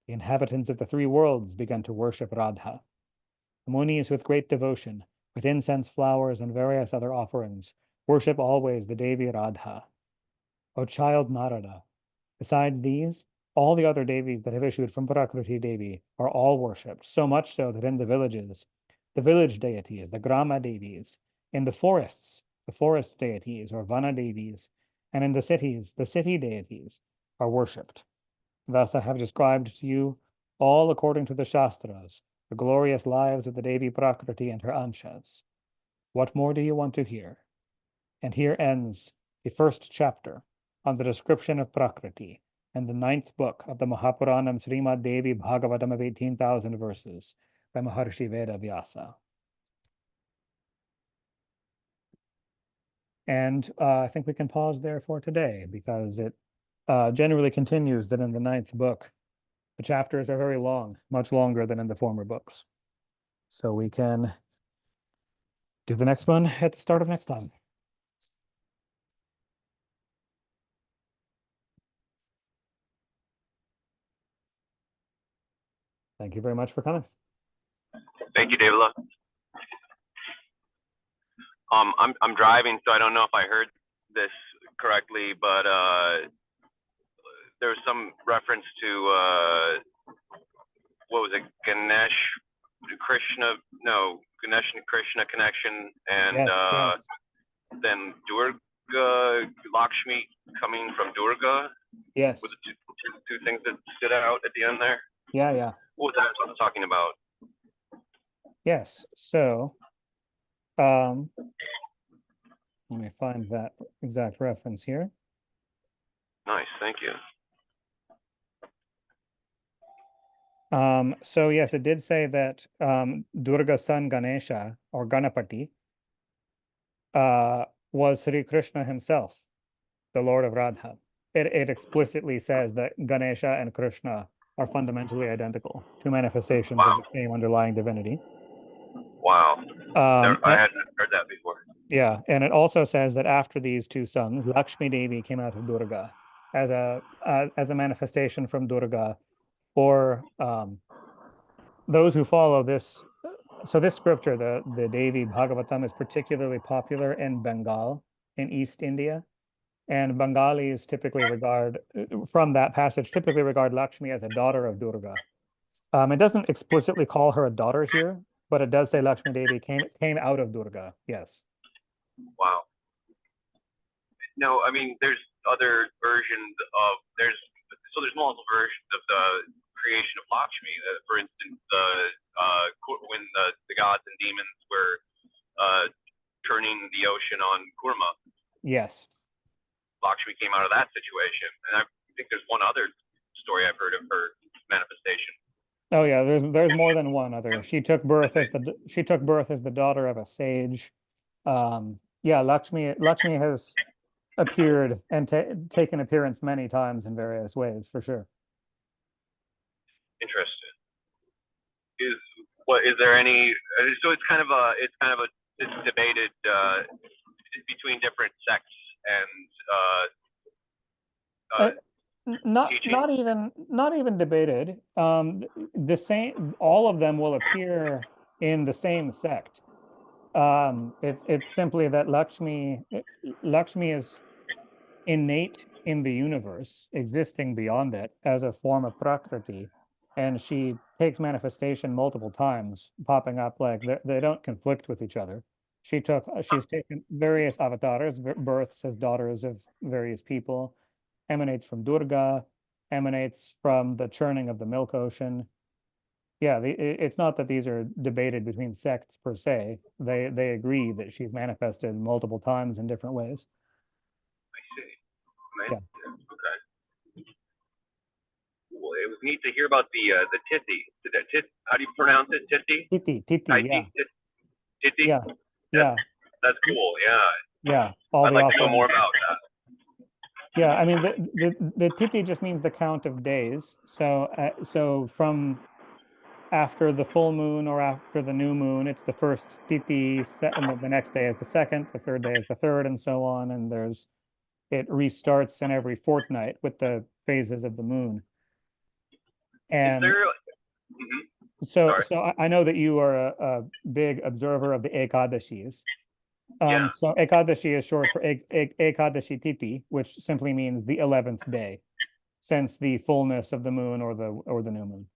the inhabitants of the three worlds began to worship Radha. The munis, with great devotion, with incense, flowers, and various other offerings, worship always the Devi Radha. O child Narada, besides these, all the other Devis that have issued from Prakriti Devi are all worshipped, so much so that in the villages, the village deities, the Grama Devis, in the forests, the forest deities or Vana Devis, and in the cities, the city deities are worshipped. Thus I have described to you, all according to the Shastras, the glorious lives of the Devi Prakriti and her Anshas. What more do you want to hear? And here ends the first chapter on the description of Prakriti and the ninth book of the Mahapuranam Srimad Devi Bhagavatam of 18,000 verses by Maharshi Veda Vyasa. And I think we can pause there for today because it generally continues that in the ninth book, the chapters are very long, much longer than in the former books. So we can do the next one at the start of next time. Thank you very much for coming. Thank you, David. I'm driving, so I don't know if I heard this correctly, but there was some reference to what was it, Ganesh and Krishna connection, and yes. then Durga, Lakshmi coming from Durga. Yes. Were the two things that stood out at the end there? Yeah. What was that talking about? Yes. So, let me find that exact reference here. Nice, thank you. So yes, it did say that Durga's son Ganesha or Ganapati was Sri Krishna himself. the Lord of Radha. It explicitly says that Ganesha and Krishna are fundamentally identical, two manifestations of Wow. the same underlying divinity. Wow. Um, I and, hadn't heard that before. yeah, and it also says that after these two sons, Lakshmi Devi came out of Durga as a manifestation from Durga, or those who follow this. So this scripture, the Devi Bhagavatam, is particularly popular in Bengal, in East India. And Bengalis typically regard, from that passage, typically regard Lakshmi as a daughter of Durga. It doesn't explicitly call her a daughter here, but it does say Lakshmi Devi came out of Durga. Yes. Wow. No, I mean, there's other versions of there's multiple versions of the creation of Lakshmi. For instance, when the gods and demons were turning the ocean on Kurma, Yes. Lakshmi came out of that situation. And I think there's one other story I've heard of her manifestation. Oh yeah, there's more than one other. She took birth as the daughter of a sage. Yeah, Lakshmi has appeared and taken appearance many times in various ways, for sure. Interesting. Is there any? So it's kind of a it's debated between different sects and Uh, not teaching. not even debated. The same, all of them will appear in the same sect. It's simply that Lakshmi is innate in the universe, existing beyond it as a form of Prakriti, and she takes manifestation multiple times, popping up like they don't conflict with each other. She's taken various avatars, births as daughters of various people, emanates from Durga, emanates from the churning of the milk ocean. Yeah, it's not that these are debated between sects per se. They agree that she's manifested multiple times in different ways. I see. Yeah. Okay. Well, it was neat to hear about the Titi. How do you pronounce it? Titi. Titi, yeah, Titi. yeah, That's yeah, that's cool. Yeah. yeah. All I'd the like to know more offerings. about that. Yeah, I mean the titi just means the count of days. So from after the full moon or after the new moon, it's the first titi, and then the next day is the second, the third day is the third, and so on. And it restarts in every fortnight with the phases of the moon. Is And there? so Sorry. so I know that you are a big observer of the Ekadashis. Yeah. So Ekadashi is short for Ekadashi Titi, which simply means the 11th day, since the fullness of the moon or the new moon.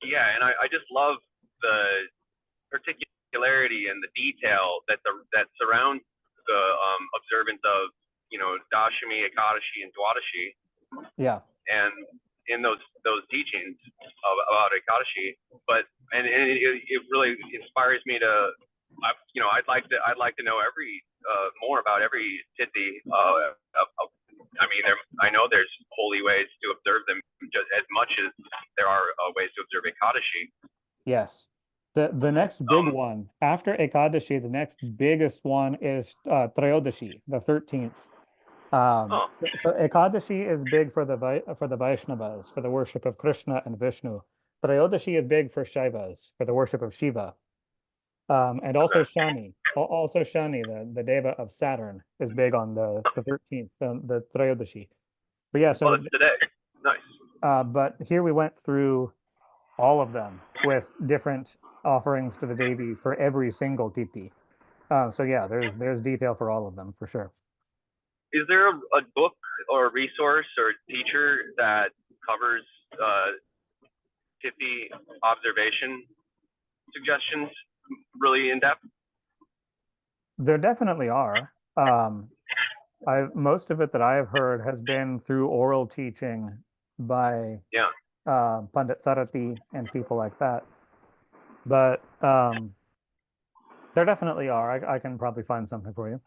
Yeah, and I just love the particularity and the detail that surrounds the observance of Dashami, Ekadashi, and Dwadashi, Yeah. and in those teachings about Ekadashi. But it really inspires me to I'd like to know more about every tithi. I mean, I know there's holy ways to observe them just as much as there are ways to observe Ekadashi. Yes. The next big one after Ekadashi, the next biggest one is Trayodashi, the 13th. So Ekadashi is big for the Vaishnavas, for the worship of Krishna and Vishnu. Trayodashi is big for Shaivas, for the worship of Shiva. And also Okay. Shani, the deva of Saturn, is big on the 13th, the Trayodashi. But yeah, Oh, so that's today. Nice. but here we went through all of them with different offerings to the Devi for every single titi. So yeah, there's detail for all of them for sure. Is there a book or a resource or a teacher that covers tithi observation suggestions really in depth? There definitely are. Most of it that I have heard has been through oral teaching by Yeah. Pandit Sarati and people like that. But there definitely are. I can probably find something for you.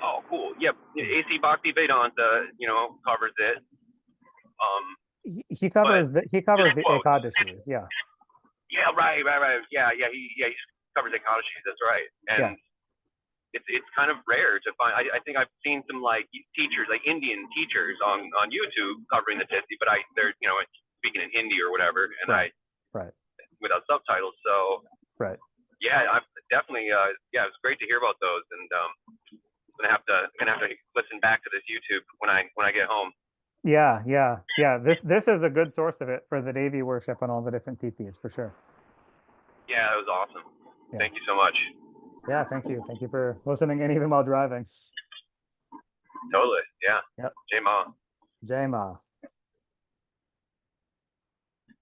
Oh, cool. Yep. AC Bhakti Vedanta, covers it. He covers just the quotes. Ekadashi. Yeah. Yeah, right. Yeah. He covers Ekadashi. That's right. And Yeah. it's kind of rare to find. I think I've seen some like teachers, like Indian teachers on YouTube covering the Tithi, but they're speaking in Hindi or whatever, and Right. without subtitles. So Right. yeah, I'm definitely yeah, it was great to hear about those, and I'm gonna have to listen back to this YouTube when I get home. Yeah, This is a good source of it for the Devi worship and all the different tithis for sure. Yeah, that was awesome. Yeah. Thank you so much. Yeah, thank you. Thank you for listening and even while driving. Totally. Yeah. Yep. Jai Ma. Jai Ma.